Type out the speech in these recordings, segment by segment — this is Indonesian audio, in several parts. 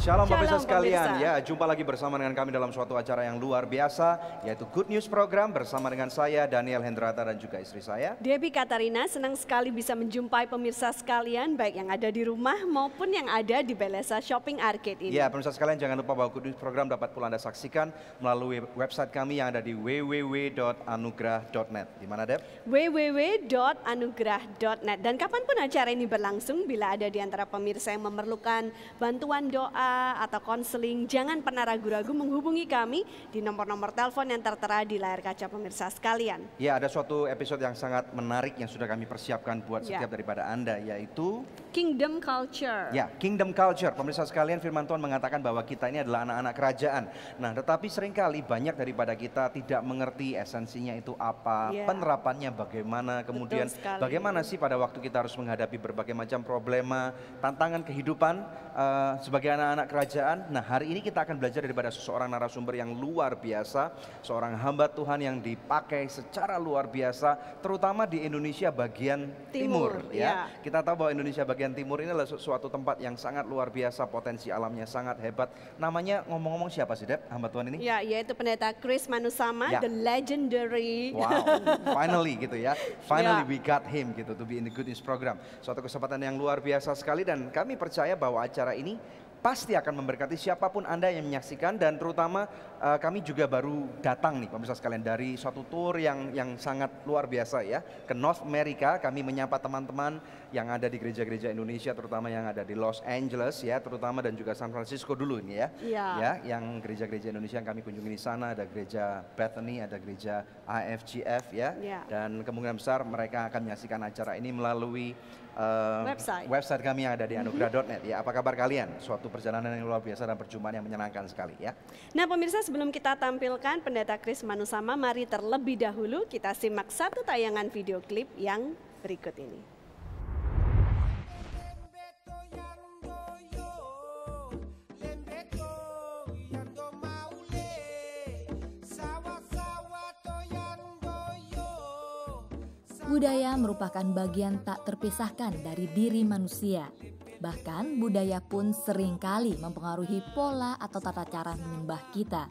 Shalom pemirsa Shalom, sekalian, pemirsa. ya jumpa lagi bersama dengan kami dalam suatu acara yang luar biasa, yaitu Good News Program bersama dengan saya Daniel Hendrata dan juga istri saya. Debbie Katarina, senang sekali bisa menjumpai pemirsa sekalian, baik yang ada di rumah maupun yang ada di Belesa Shopping Arcade ini. Ya pemirsa sekalian, jangan lupa bahwa Good News Program dapat pula Anda saksikan melalui website kami yang ada di www.anugrah.net. Di mana, Deb? www.anugrah.net. Dan kapanpun acara ini berlangsung, bila ada di antara pemirsa yang memerlukan bantuan doa atau konseling, jangan pernah ragu-ragu menghubungi kami di nomor-nomor telepon yang tertera di layar kaca pemirsa sekalian. Ya, ada suatu episode yang sangat menarik yang sudah kami persiapkan buat setiap daripada Anda, yaitu Kingdom Culture. Ya, Kingdom Culture. Pemirsa sekalian, firman Tuhan mengatakan bahwa kita ini adalah anak-anak kerajaan. Nah, tetapi seringkali banyak daripada kita tidak mengerti esensinya itu apa, penerapannya bagaimana, kemudian bagaimana sih pada waktu kita harus menghadapi berbagai macam problema, tantangan kehidupan sebagai anak-anak kerajaan. Nah, hari ini kita akan belajar daripada seseorang narasumber yang luar biasa, seorang hamba Tuhan yang dipakai secara luar biasa, terutama di Indonesia bagian timur. Ya. Kita tahu bahwa Indonesia bagian timur ini adalah suatu tempat yang sangat luar biasa, potensi alamnya sangat hebat. Namanya ngomong-ngomong siapa sih, Deb, hamba Tuhan ini? Ya, yaitu pendeta Chris Manusama, the legendary. Wow, finally gitu ya. Finally we got him gitu to be in the Good News Program. Suatu kesempatan yang luar biasa sekali, dan kami percaya bahwa acara ini pasti akan memberkati siapapun Anda yang menyaksikan, dan terutama kami juga baru datang nih pemirsa sekalian dari suatu tour yang sangat luar biasa ya, ke North America. Kami menyapa teman-teman yang ada di gereja-gereja Indonesia, terutama yang ada di Los Angeles ya, terutama, dan juga San Francisco dulu ini ya. Ya, yang gereja-gereja Indonesia yang kami kunjungi di sana, ada gereja Bethany, ada gereja IFGF ya. Dan kemungkinan besar mereka akan menyaksikan acara ini melalui website kami yang ada di anugrah.net ya. Apa kabar kalian? Suatu perjalanan yang luar biasa dan perjumpaan yang menyenangkan sekali ya. Nah pemirsa, sebelum kita tampilkan pendeta Chris Manusama, mari terlebih dahulu kita simak satu tayangan video klip yang berikut ini. Budaya merupakan bagian tak terpisahkan dari diri manusia. Bahkan budaya pun seringkali mempengaruhi pola atau tata cara menyembah kita.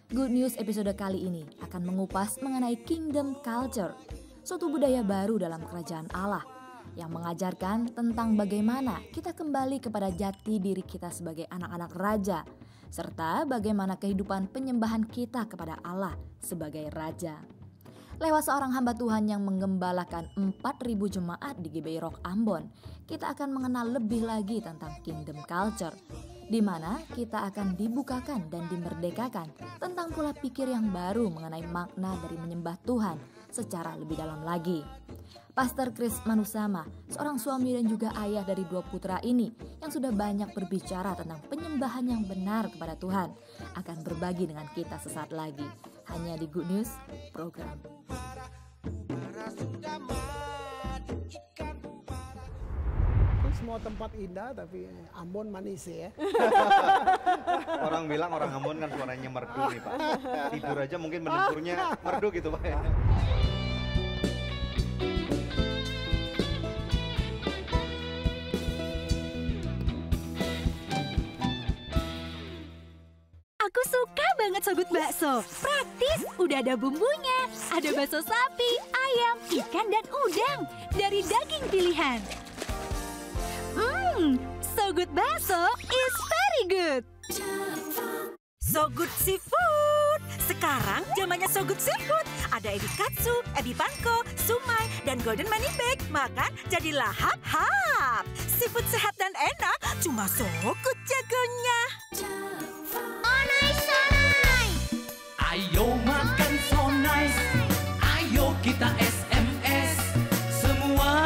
Good News episode kali ini akan mengupas mengenai Kingdom Culture, suatu budaya baru dalam kerajaan Allah yang mengajarkan tentang bagaimana kita kembali kepada jati diri kita sebagai anak-anak raja, serta bagaimana kehidupan penyembahan kita kepada Allah sebagai raja. Lewat seorang hamba Tuhan yang menggembalakan 4.000 jemaat di GBI Rock Ambon, kita akan mengenal lebih lagi tentang Kingdom Culture, di mana kita akan dibukakan dan dimerdekakan tentang pola pikir yang baru mengenai makna dari menyembah Tuhan secara lebih dalam lagi. Pastor Chris Manusama, seorang suami dan juga ayah dari 2 putra ini yang sudah banyak berbicara tentang penyembahan yang benar kepada Tuhan, akan berbagi dengan kita sesaat lagi. Hanya di Good News Program. Semua tempat indah tapi Ambon manis ya. Orang bilang orang Ambon kan suaranya merdu nih Pak. Tidur aja mungkin mendengkurnya merdu gitu Pak. Aku suka banget Sogut Bakso. Praktis, udah ada bumbunya. Ada bakso sapi, ayam, ikan, dan udang. Dari daging pilihan. Sogut Bakso is very good. Sogut Seafood. Sekarang zamannya Sogut Seafood. Ada ebi katsu, ebi panko, sumai, dan golden money bag. Makan jadi lahap-hap. Seafood sehat dan enak, cuma Sogut jagonya. Ayo makan so nice, ayo kita SMS, semua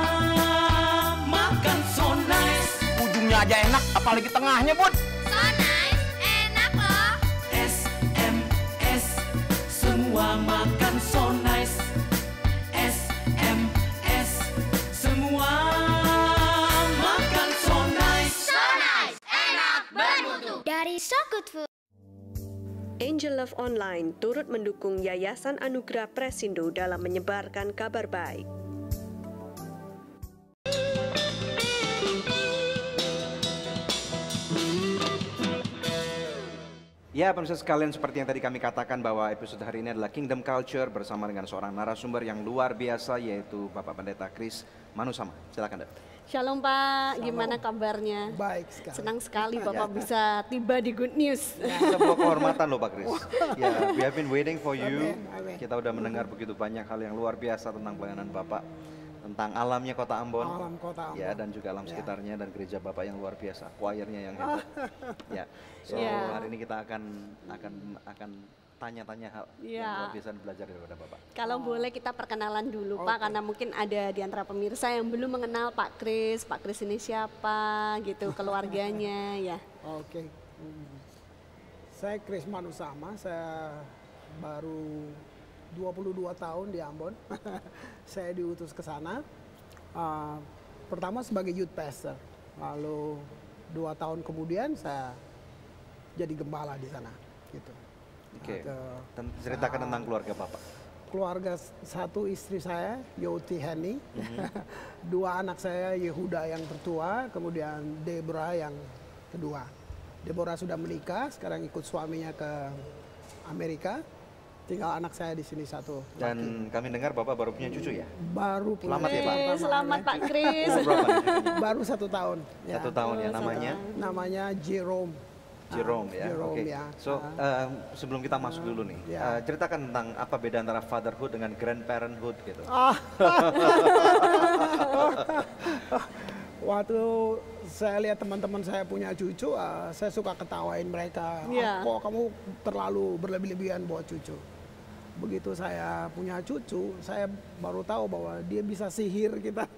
makan so nice. Ujungnya aja enak, apalagi tengahnya Bun. So nice, enak loh. SMS, semua makan so nice. SMS, semua makan so nice. So nice, enak, bermutu. Dari So Good Food. Angel Love Online turut mendukung Yayasan Anugerah Presindo dalam menyebarkan kabar baik. Ya, pemirsa sekalian, seperti yang tadi kami katakan bahwa episode hari ini adalah Kingdom Culture bersama dengan seorang narasumber yang luar biasa, yaitu Bapak Pendeta Chris Manusama. Silakan, Dok. Shalom Pak, gimana kabarnya? Baik sekali. Senang sekali Bapak bisa tiba di Good News. Sebuah kehormatan loh Pak Chris. Ya, we have been waiting for you. Amin. Kita udah mendengar begitu banyak hal yang luar biasa tentang pelayanan Bapak, tentang alamnya Kota Ambon, Alam Kota Ambon. ya, dan juga alam sekitarnya dan gereja Bapak yang luar biasa, choirnya yang hebat. Ya, so Ya. hari ini kita akan tanya-tanya hal yang Ya. luar biasa dan belajar daripada Bapak. Kalau boleh kita perkenalan dulu Pak, karena mungkin ada di antara pemirsa yang belum mengenal Pak Chris. Pak Chris ini siapa gitu, keluarganya ya. Oke. Saya Chris Manusama, saya baru 22 tahun di Ambon. Saya diutus ke sana. Pertama sebagai youth pastor. Lalu 2 tahun kemudian saya jadi gembala di sana gitu. Oke, ceritakan tentang keluarga Bapak. Keluarga satu, istri saya Yoti Henny, 2 anak saya, Yehuda yang tertua, kemudian Deborah yang kedua. Deborah sudah menikah, sekarang ikut suaminya ke Amerika. Tinggal anak saya di sini satu. Dan kami dengar Bapak baru punya cucu ya? Baru punya Selamat ya, Pak. Selamat Pak Chris. Umur berapa nih cucunya? baru 1 tahun. 1 tahun ya, namanya? Namanya Jerome. Jerome ya, Jerome, oke. ya. So sebelum kita masuk dulu nih, Ya. ceritakan tentang apa beda antara fatherhood dengan grandparenthood gitu. Waktu saya lihat teman-teman saya punya cucu, saya suka ketawain mereka. Iya. Kok kamu terlalu berlebih-lebihan buat cucu? Begitu saya punya cucu, saya baru tahu bahwa dia bisa sihir kita.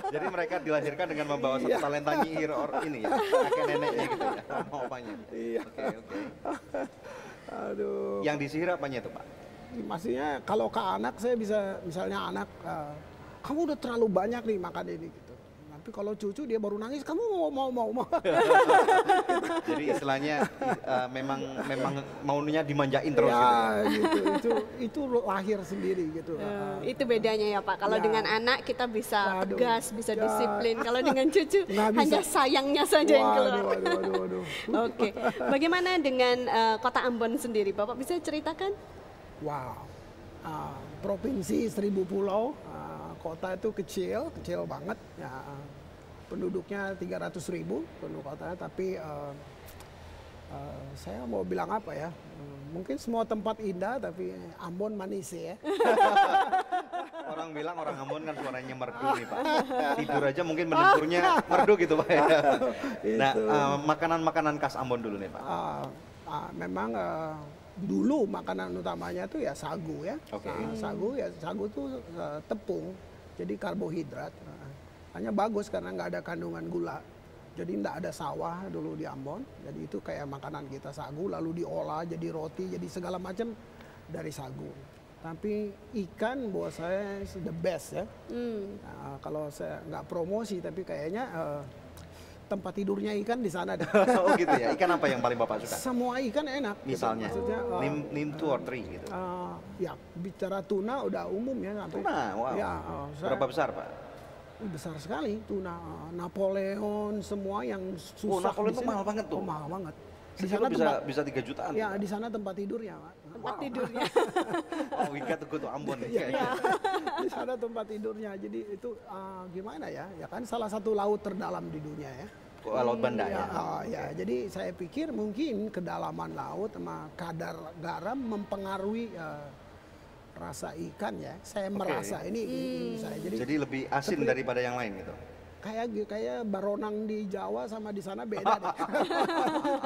Jadi mereka dilahirkan dengan membawa satu talenta nyihir ini ya, kakek neneknya gitu ya, opanya. Iya. Oke. Aduh. Yang disihir apanya itu Pak? Maksudnya kalau ke anak saya bisa, misalnya anak, kamu udah terlalu banyak nih makan ini gitu. Tapi kalau cucu dia baru nangis, kamu mau. Jadi istilahnya memang maunya dimanjain terus gitu. Ya, gitu. Itu lahir sendiri gitu. Itu bedanya ya Pak. Kalau Ya. dengan anak kita bisa Waduh. tegas, bisa Ya. disiplin. Kalau dengan cucu Nggak bisa. hanya sayangnya saja yang keluar. Waduh. Oke, bagaimana dengan Kota Ambon sendiri? Bapak bisa ceritakan? Wow. Provinsi 1000 pulau, kota itu kecil banget. Ya, penduduknya 300.000 penduduk kota, tapi saya mau bilang apa ya? Mungkin semua tempat indah, tapi Ambon manis ya. Orang bilang orang Ambon kan suaranya merdu nih Pak. Tidur aja mungkin mendengkurnya merdu gitu Pak ya. Nah, makanan-makanan khas Ambon dulu nih Pak. Memang dulu makanan utamanya tuh ya sagu ya. Oke. Sagu tuh tepung, jadi karbohidrat. Hanya bagus karena nggak ada kandungan gula. Jadi nggak ada sawah dulu di Ambon. Jadi itu kayak makanan kita sagu, lalu diolah jadi roti, jadi segala macam dari sagu. Tapi ikan buat saya is the best ya. Nah, kalau saya nggak promosi, tapi kayaknya tempat tidurnya ikan di sana deh. Oh gitu ya, ikan apa yang paling Bapak suka? Semua ikan enak. Misalnya, Gitu. Maksudnya, name 2 or 3 gitu. ya bicara tuna udah umum ya. Sampai, Tuna, wow. Ya, Berapa besar Pak? besar sekali tuna. Napoleon semua yang susah. Napoleon di tuh sini. mahal banget tuh. Oh, mahal banget. Di Sekilo sana bisa 3 jutaan. Ya di sana tempat tidurnya, Pak. Tempat tidurnya. Oh, we got to go to Ambon nih. Iya. Di sana tempat tidurnya. Jadi itu gimana ya? Ya kan salah satu laut terdalam di dunia ya. Laut Banda ya. Ya, jadi saya pikir mungkin kedalaman laut sama kadar garam mempengaruhi rasa ikan ya. Saya merasa ini saya Jadi lebih asin daripada yang lain gitu. kayak baronang di Jawa sama di sana beda deh.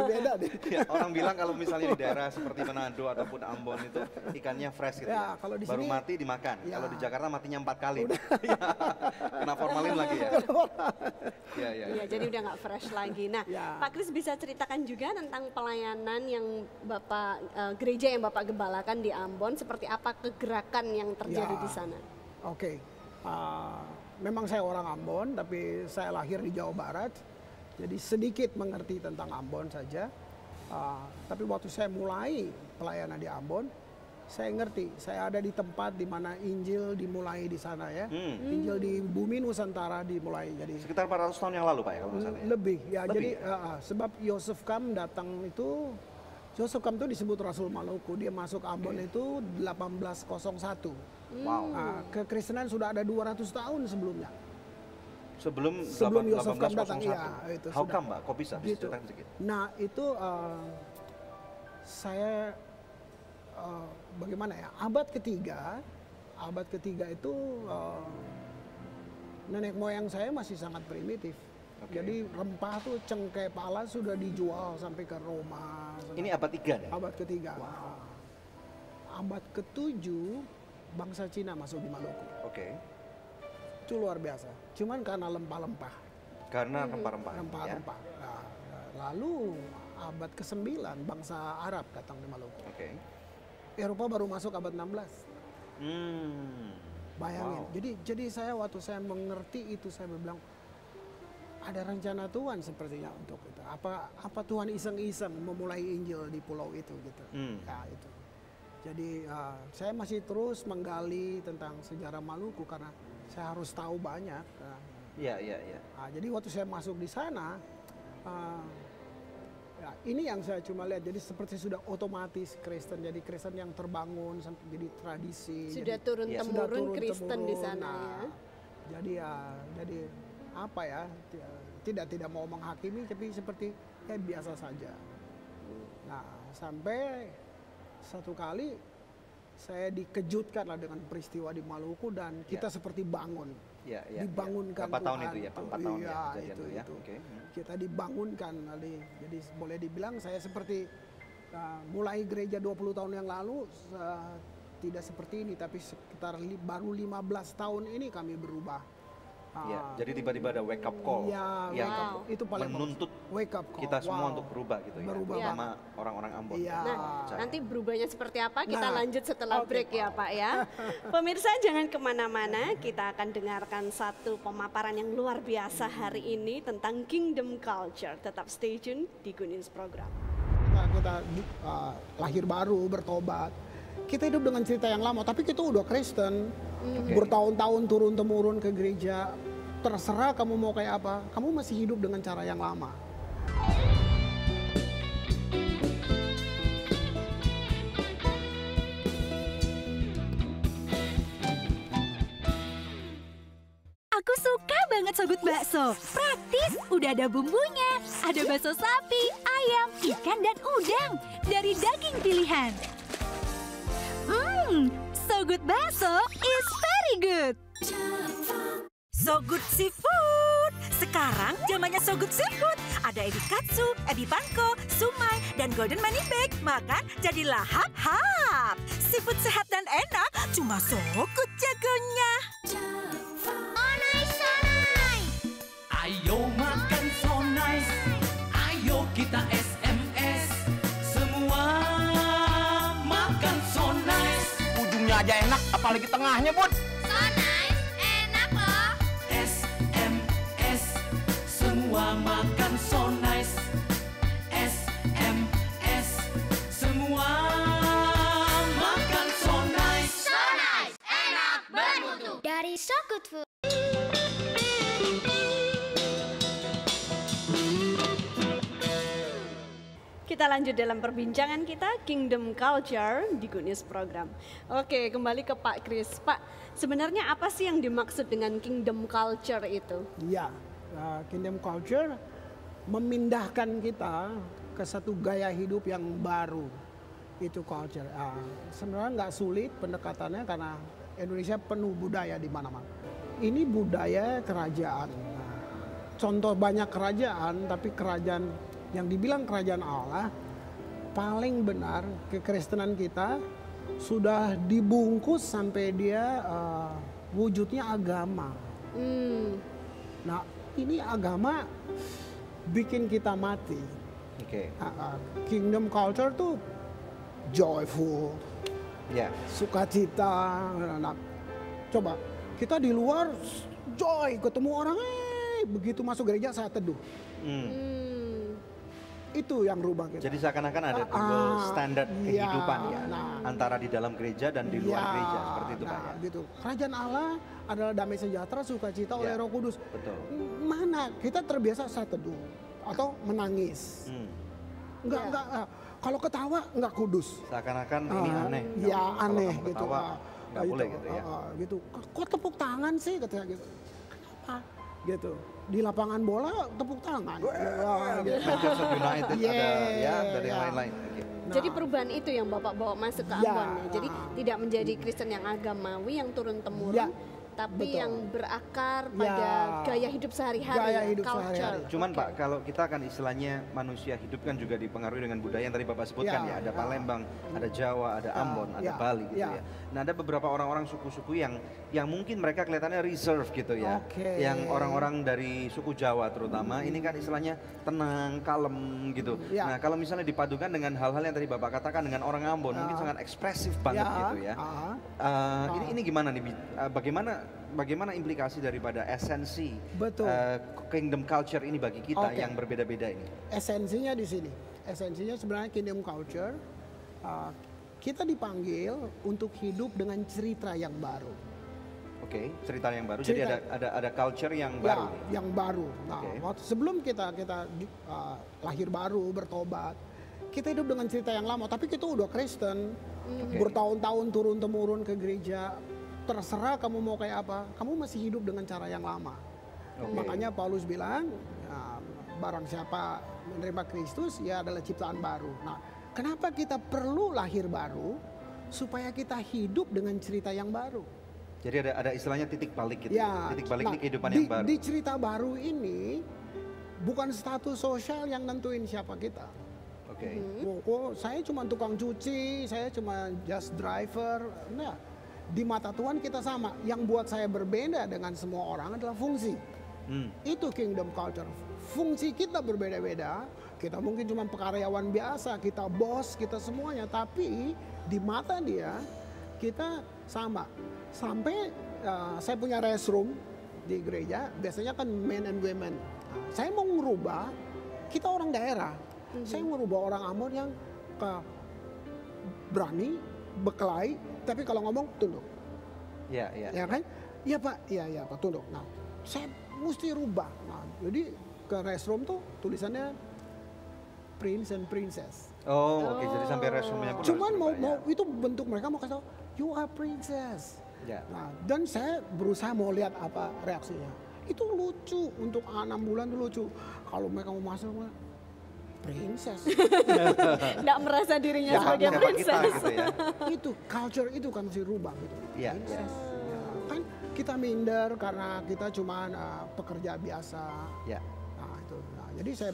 Beda deh. Ya, orang bilang kalau misalnya di daerah seperti Manado ataupun Ambon itu ikannya fresh gitu. Ya, kalau di baru sini- mati dimakan. Ya. Kalau di Jakarta matinya 4 kali. Kena formalin lagi ya. Iya. Iya, jadi udah nggak fresh lagi. Nah, Ya. Pak Chris bisa ceritakan juga tentang pelayanan yang Bapak gereja yang Bapak gembalakan di Ambon, seperti apa kegerakan yang terjadi Ya. di sana? Oke. Memang saya orang Ambon, tapi saya lahir di Jawa Barat. Jadi sedikit mengerti tentang Ambon saja. Tapi waktu saya mulai pelayanan di Ambon, saya ngerti, saya ada di tempat di mana Injil dimulai di sana ya. Injil di bumi Nusantara dimulai jadi Sekitar 400 tahun yang lalu Pak ya kalau nggak salah ya? lebih ya. Lebih, Jadi sebab Yosef Kam datang itu, Yosef Kam itu disebut Rasul Maluku. Dia masuk Ambon itu 1801. Wow. Kekristenan sudah ada 200 tahun sebelumnya. Sebelum Yosef Kam datang, 1801. iya, itu How sudah. come Mbak? Kok bisa? Gitu. Ceritain sedikit. Nah itu saya bagaimana ya, abad ketiga itu nenek moyang saya masih sangat primitif. Oke. Jadi rempah tuh cengkeh pala sudah dijual sampai ke Roma. Ini abad 3 ya? Abad ketiga. Abad ketujuh bangsa Cina masuk di Maluku. Oke. Itu luar biasa. Cuman karena lempah-lempah. Karena rempah-rempah. Rempah-rempah. Nah, lalu abad ke-9 bangsa Arab datang di Maluku. Oke. Eropa baru masuk abad 16. Bayangin. Wow. Jadi saya waktu saya mengerti itu saya bilang ada rencana Tuhan sepertinya untuk itu. Apa Tuhan iseng-iseng memulai Injil di pulau itu gitu. Ya itu. Jadi saya masih terus menggali tentang sejarah Maluku karena saya harus tahu banyak. Iya. Nah, jadi waktu saya masuk di sana, ya, ini yang saya cuma lihat. Jadi seperti sudah otomatis Kristen. Jadi Kristen yang terbangun sampai jadi tradisi. Sudah jadi, turun-temurun Kristen di sana Nah, ya. Jadi apa ya? Tidak mau menghakimi, tapi seperti biasa saja. Nah, sampai satu kali saya dikejutkan lah dengan peristiwa di Maluku dan kita seperti bangun. Dibangunkan Berapa tahun Tuhan. itu ya? 4 tahun ya kejadian itu, ya? itu. Oke. Kita dibangunkan. Jadi boleh dibilang saya seperti mulai gereja 20 tahun yang lalu tidak seperti ini, tapi sekitar baru 15 tahun ini kami berubah. Iya, jadi tiba-tiba ada wake up call Ya, yang itu paling menuntut wake up call. kita semua untuk berubah gitu ya, Berubah. terutama orang-orang Ambon. Iya. Nah, Percaya. nanti berubahnya seperti apa kita Nah, lanjut setelah oke. break ya Pak ya. Pemirsa jangan kemana-mana, kita akan dengarkan satu pemaparan yang luar biasa hari ini tentang Kingdom Culture. Tetap stay tune di Good News Program. Kita lahir baru, bertobat. Kita hidup dengan cerita yang lama, tapi kita udah Kristen. Bertahun-tahun turun-temurun ke gereja. Terserah kamu mau kayak apa, kamu masih hidup dengan cara yang lama. Aku suka banget Sogut Bakso. Praktis, udah ada bumbunya. Ada bakso sapi, ayam, ikan, dan udang. Dari daging pilihan. Sogut Bakso is very good. Sogut Seafood. Sekarang zamannya Sogut Seafood. Ada ebi katsu, ebi panko, sumai, dan golden money bag. Makan jadi lahap-hap. Seafood sehat dan enak, cuma Sogut jagonya. Ayo makan so nice. Ayo kita SMS. Semua makan so nice. Ujungnya aja enak, apalagi tengahnya, Bud. SMS. Semua makan so nice. SMS. Semua makan so nice. Dari So Good Food. Kita lanjut dalam perbincangan kita Kingdom Culture di Good News Program. Oke, kembali ke Pak Kris. Pak, sebenarnya apa sih yang dimaksud dengan Kingdom Culture itu? Ya, Kingdom Culture memindahkan kita ke satu gaya hidup yang baru. Itu culture. Sebenarnya nggak sulit pendekatannya karena Indonesia penuh budaya di mana-mana. Ini budaya kerajaan. Contoh banyak kerajaan, tapi kerajaan yang dibilang kerajaan Allah paling benar kekristenan kita sudah dibungkus sampai dia wujudnya agama. Nah ini agama bikin kita mati. Oke. Kingdom culture tuh joyful, sukacita. Nah, coba kita di luar joy ketemu orang, begitu masuk gereja saya teduh. Itu yang rubah kita. Jadi seakan-akan ada double standar iya, kehidupan ya, nah. antara di dalam gereja dan di luar Iya, gereja, seperti itu Pak ya. Gitu. Kerajaan Allah adalah damai sejahtera, sukacita oleh Ya, Roh Kudus. betul. Mana kita terbiasa saat teduh atau menangis. Enggak, kalau ketawa enggak kudus. Seakan-akan ini aneh. Ya Kalau aneh kamu gitu. ketawa, nggak boleh gitu ya. Gitu. Kok tepuk tangan sih katanya gitu. Kenapa? Gitu. Di lapangan bola tepuk tangan. Gitu. Manchester United ada ya dari Yeah. lain-lain. Oke. Jadi perubahan itu yang Bapak bawa masuk ke Ya. Ambon ya. Jadi tidak menjadi Kristen yang agamawi yang turun temurun, Ya, tapi betul. yang berakar Ya. pada gaya hidup sehari-hari, Gaya ya, hidup culture. sehari-hari. Cuman Pak, kalau kita kan istilahnya manusia hidup kan juga dipengaruhi dengan budaya yang tadi Bapak sebutkan ya. Ya, Ada ya. Palembang, ada Jawa, ada Ambon, ada ya, Bali gitu ya. ya. Nah ada beberapa orang-orang suku-suku yang mungkin mereka kelihatannya reserve gitu ya. Oke. Yang orang-orang dari suku Jawa terutama ini kan istilahnya tenang, kalem gitu. Ya. Nah kalau misalnya dipadukan dengan hal-hal yang tadi Bapak katakan dengan orang Ambon mungkin sangat ekspresif banget Ya, gitu ya. Ini gimana nih? Bagaimana implikasi daripada esensi Betul. kingdom culture ini bagi kita Oke. yang berbeda-beda ini? Esensinya di sini. Esensinya sebenarnya kingdom culture. Kita dipanggil untuk hidup dengan cerita yang baru. Oke, cerita yang baru. Cerita. Jadi ada culture yang Ya, baru nih. yang baru. Nah, Oke. sebelum kita lahir baru, bertobat, kita hidup dengan cerita yang lama. Tapi kita udah Kristen, bertahun-tahun turun temurun ke gereja. Terserah kamu mau kayak apa, kamu masih hidup dengan cara yang lama. Oke. Makanya Paulus bilang, barang siapa menerima Kristus, ya adalah ciptaan baru. Nah, kenapa kita perlu lahir baru? Supaya kita hidup dengan cerita yang baru. Jadi ada istilahnya titik balik gitu. Ya, Titik balik nah, ini kehidupan yang baru. Di cerita baru ini bukan status sosial yang nentuin siapa kita. Oke. Oh, saya cuma tukang cuci, saya cuma just driver. Nah, di mata Tuhan kita sama. Yang buat saya berbeda dengan semua orang adalah fungsi. Itu kingdom culture. Fungsi kita berbeda-beda. Kita mungkin cuma pekaryawan biasa, kita bos, kita semuanya. Tapi di mata dia kita sama. Sampai saya punya restroom di gereja, biasanya kan men and women. Saya mau ngerubah, kita orang daerah. Saya mau ngerubah orang Ambon yang berani, berkelahi, tapi kalau ngomong tunduk. Iya. Ya kan? Iya Pak, iya Pak, tunduk. Nah, saya mesti rubah. Nah, jadi ke restroom tuh tulisannya Prince and Princess. Oh, oke. Jadi sampai resumenya pun Cuman harus mau berubah, ya. itu bentuk mereka mau kasih tahu, you are princess. Ya. Nah, dan saya berusaha mau lihat apa reaksinya. Itu lucu, untuk 6 bulan itu lucu. Kalau mereka mau masuk, princess. Nggak merasa dirinya sebagai siapa kita princess. gitu ya. Itu culture itu kan mesti rubah gitu. Iya. Princess. Ya, kan kita minder karena kita cuma pekerja biasa. Ya. Nah, itu. Nah, jadi saya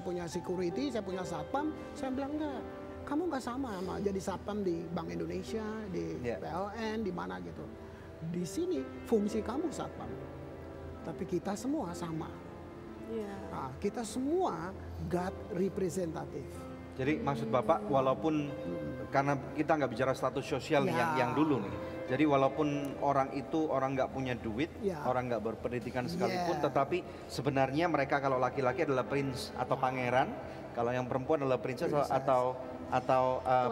punya security, saya punya satpam. Saya bilang enggak, kamu nggak sama jadi satpam di Bank Indonesia, di PLN, di mana gitu. Di sini fungsi kamu satpam, tapi kita semua sama. Nah, kita semua God representative. Jadi maksud Bapak walaupun karena kita nggak bicara status sosial nih yang dulu nih. Jadi walaupun orang itu orang nggak punya duit, orang nggak berpendidikan sekalipun, tetapi sebenarnya mereka kalau laki-laki adalah prince atau pangeran, kalau yang perempuan adalah princess atau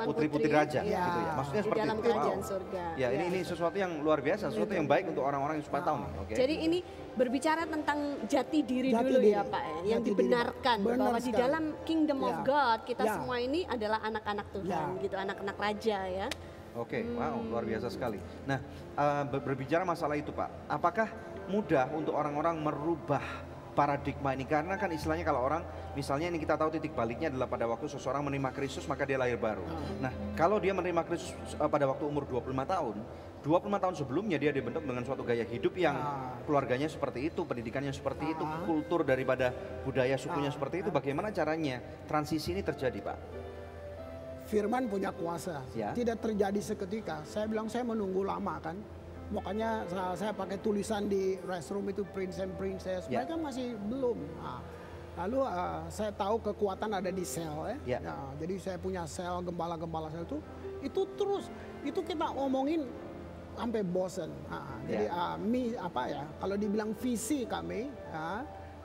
putri-putri raja gitu ya. Maksudnya Di seperti dalam itu. kerajaan surga. Ya, ini sesuatu yang luar biasa, sesuatu yang baik untuk orang-orang yang supaya tahu nih. Oke. Jadi ini berbicara tentang jati diri Jati dulu diri. ya Pak, yang Jati diri. dibenarkan Benar bahwa di sekali. dalam kingdom of Ya. God kita Ya. semua ini adalah anak-anak Tuhan gitu, anak-anak raja ya. Oke, wow, luar biasa sekali. Nah, berbicara masalah itu Pak, apakah mudah untuk orang-orang merubah paradigma ini? Karena kan istilahnya kalau orang, misalnya ini kita tahu titik baliknya adalah pada waktu seseorang menerima Kristus maka dia lahir baru. Nah, kalau dia menerima Kristus pada waktu umur 25 tahun, 25 tahun sebelumnya dia dibentuk dengan suatu gaya hidup yang keluarganya seperti itu, pendidikannya seperti itu, kultur daripada budaya sukunya seperti itu. Bagaimana caranya transisi ini terjadi Pak? Firman punya kuasa, Ya. tidak terjadi seketika. Saya bilang saya menunggu lama kan, makanya saya pakai tulisan di restroom itu Prince and Princess. Ya. Mereka masih belum. Nah, lalu saya tahu kekuatan ada di sel ya. Ya. Nah, jadi saya punya sel gembala-gembala sel itu terus itu kita omongin sampai bosen. Nah, jadi kalau dibilang visi kami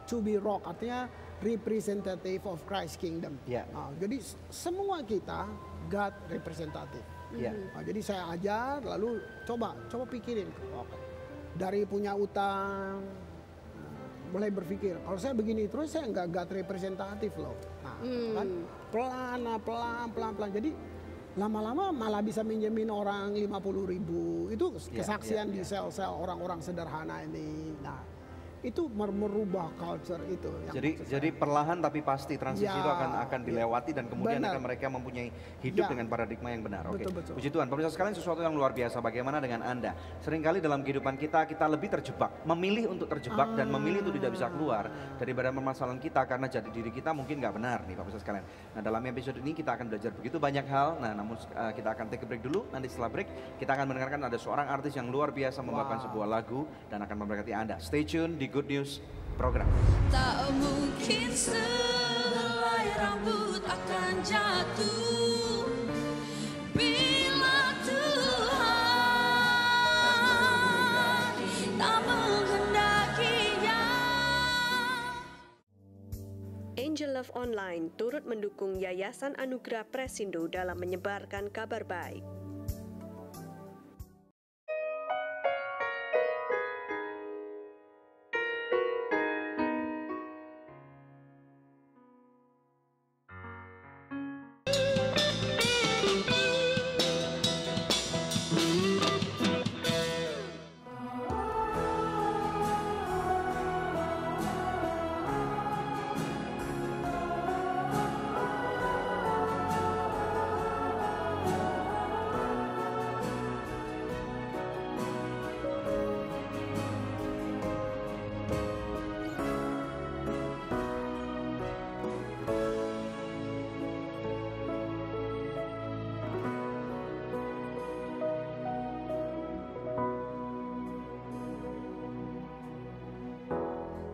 to be rock artinya representative of Christ Kingdom. Yeah. Jadi semua kita God representative. Yeah. Jadi saya ajar, lalu coba pikirin. Dari punya utang, mulai berpikir, kalau saya begini terus saya nggak God representative loh. Nah, kan pelan. Jadi lama-lama malah bisa minjemin orang 50.000. Itu kesaksian di sel-sel orang-orang sederhana ini. Nah, itu merubah culture itu. Jadi perlahan tapi pasti transisi itu akan dilewati dan kemudian akan mereka mempunyai hidup dengan paradigma yang benar. Oke. Puji Tuhan. Pemirsa sekalian, sesuatu yang luar biasa. Bagaimana dengan Anda? Seringkali dalam kehidupan kita lebih terjebak, memilih untuk terjebak dan memilih untuk tidak bisa keluar daripada permasalahan kita karena jati diri kita mungkin nggak benar nih, Pak pemirsa sekalian. Nah, dalam episode ini kita akan belajar begitu banyak hal. Nah, namun kita akan take a break dulu. Nanti setelah break kita akan mendengarkan ada seorang artis yang luar biasa membawakan sebuah lagu dan akan memberkati Anda. Stay tune di Good News program. Tak mungkin sehelai rambut akan jatuh bila Tuhan tak menghendakinya. Angel Love Online turut mendukung Yayasan Anugerah Presindo dalam menyebarkan kabar baik.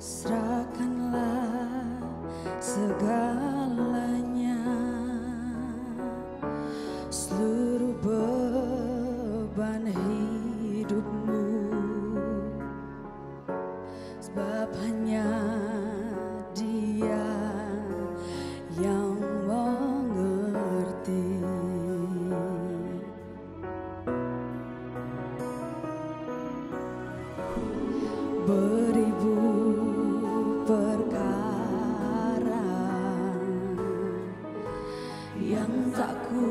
Serahkanlah segalanya, seluruh beban hidupmu, sebab hanya Dia yang mengerti. Beribu perkara yang tak ku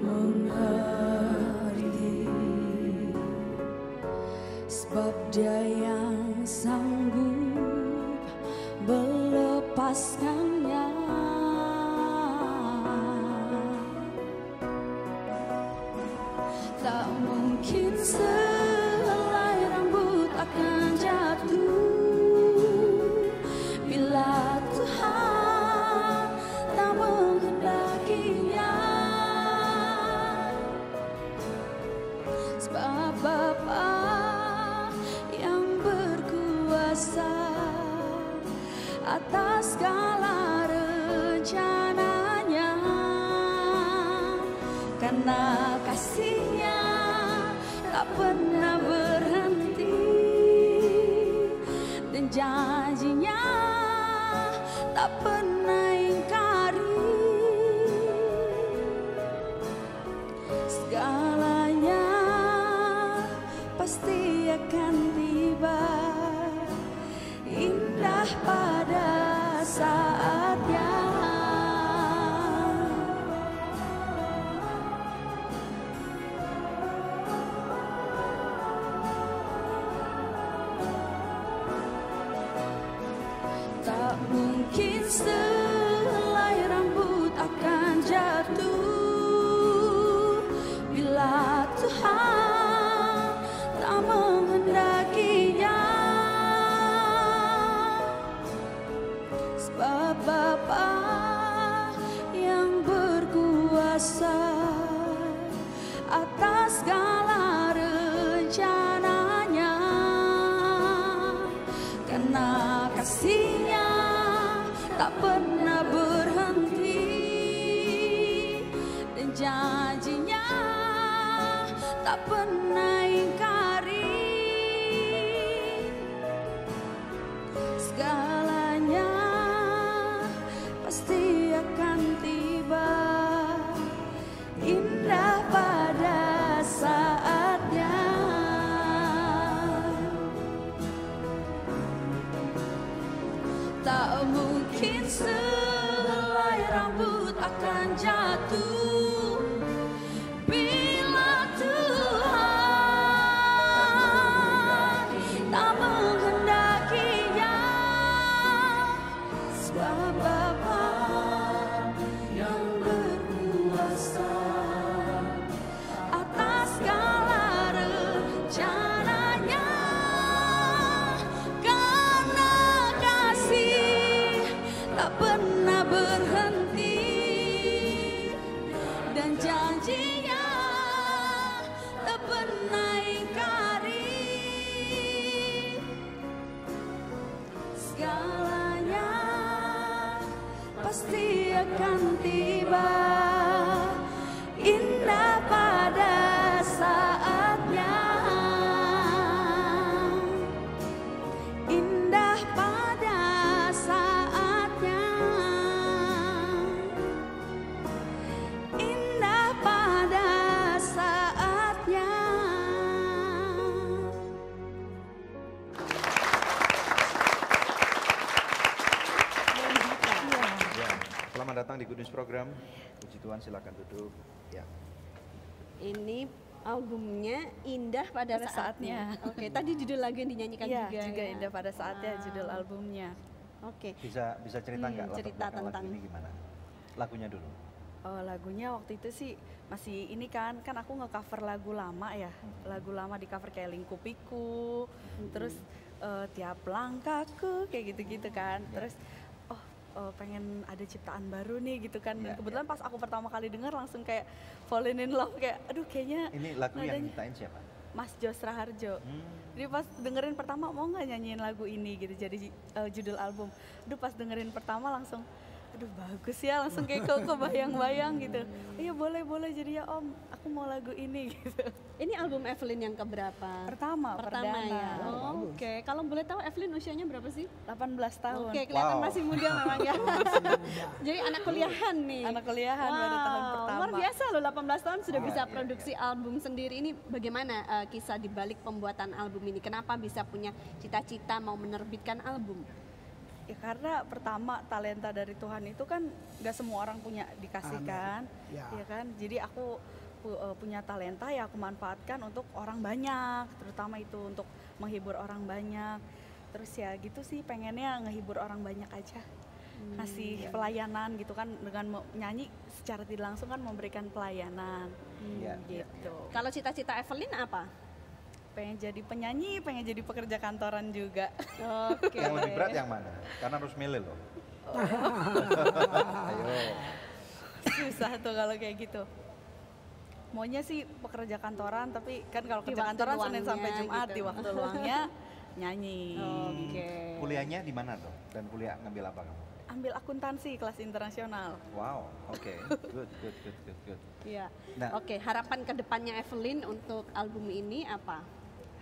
mengerti, sebab Dia yang sanggup melepaskannya. Tak mungkin sehelai rambut akan jatuh bila Tuhan tak menghendakinya, sebab Bapa yang berkuasa atas segala rencananya, karena kasih-Nya tak pernah berhenti dan janji-Nya tak pernah ingkari. Segalanya pasti akan tiba, indah pada saatnya. Tak mungkin sehelai rambut akan jatuh bila Tuhan tak menghendakinya, sebab Bapa yang berkuasa atas segala rencananya, karena kasih-Nya tak pernah berhenti dan janji-Nya tak pernah ingkari. Segalanya jatuh bila Tuhan tak menghendakinya. Sebab Bapa yang berkuasa atas segala rencananya, karena kasih tak pernah berhenti dan janjinya tak pernah ingkari. Segalanya pasti akan tiba, indah pada saatnya, indah pada saatnya, indah pada saatnya. Ya, selamat datang di Good News Program. Puji Tuhan, silakan duduk. Ya. Ini albumnya Indah pada Pada Saatnya. Saatnya. Oke, tadi judul lagu yang dinyanyikan Iya, juga. juga ya? Indah pada saatnya Wow. judul albumnya. Oke. Bisa cerita nggak latar cerita belakang lagu tentang- ini gimana? Lagunya dulu. Oh, lagunya waktu itu sih masih ini kan aku nge-cover lagu lama ya. Lagu lama di cover kayak Lingkupiku, terus Tiap Langkahku kayak gitu-gitu kan. Terus pengen ada ciptaan baru nih gitu kan. Dan kebetulan pas aku pertama kali denger langsung kayak falling in love, kayak aduh kayaknya Ini lagu yang nadanya- nyiptain siapa? Mas Jos Raharjo. Jadi pas dengerin pertama mau nggak nyanyiin lagu ini gitu jadi judul album. Aduh pas dengerin pertama langsung aduh bagus ya, langsung kayak kebayang-bayang gitu. Iya boleh jadi ya Om, aku mau lagu ini gitu. Ini album Evelyn yang keberapa? Pertama Pertama perdana. ya. Oh, Oke, kalau boleh tahu Evelyn usianya berapa sih? 18 tahun. Oke, kelihatan Wow. masih muda memang ya. Jadi anak kuliahan nih. Anak kuliahan baru tahun pertama. Luar biasa loh, 18 tahun sudah Wow. bisa Iya, produksi album sendiri. Ini bagaimana kisah dibalik pembuatan album ini? Kenapa bisa punya cita-cita mau menerbitkan album? Ya karena pertama talenta dari Tuhan itu kan gak semua orang punya dikasihkan, Ya. ya kan. Jadi aku punya talenta ya aku manfaatkan untuk orang banyak, terutama itu untuk menghibur orang banyak. Terus ya gitu sih pengennya ngehibur orang banyak aja, kasih pelayanan gitu kan dengan nyanyi secara tidak langsung kan memberikan pelayanan, Iya, iya, gitu. Kalau cita-cita Evelyn apa? Pengen jadi penyanyi, pengen jadi pekerja kantoran juga. Oke. Yang lebih berat yang mana? Karena harus milih loh. Ayo. Susah tuh kalau kayak gitu. Maunya sih pekerja kantoran, tapi kan kalau Di kerja waktu kantoran Senin luangnya sampai Jumat, gitu. di waktu luangnya nyanyi. Oke. Kuliahnya di mana tuh? Dan kuliah ngambil apa kamu? Ambil akuntansi kelas internasional. Wow, oke. Good. Iya. Nah. Oke, harapan kedepannya Evelyn untuk album ini apa?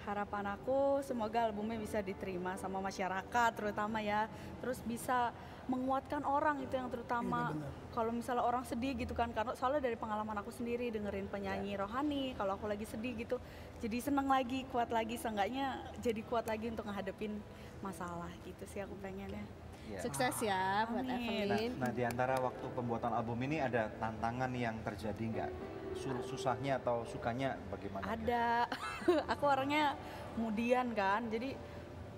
Harapan aku semoga albumnya bisa diterima sama masyarakat terutama ya. Terus bisa menguatkan orang itu yang terutama. Kalau misalnya orang sedih gitu kan, karena soalnya dari pengalaman aku sendiri dengerin penyanyi rohani, kalau aku lagi sedih gitu, jadi seneng lagi, kuat lagi, seenggaknya jadi kuat lagi untuk ngadepin masalah gitu sih aku pengennya. Ya. Sukses ya buat Amin. Evelyn. Nah, di antara waktu pembuatan album ini ada tantangan yang terjadi nggak? Susahnya atau sukanya bagaimana? Ada, aku orangnya kemudian kan, jadi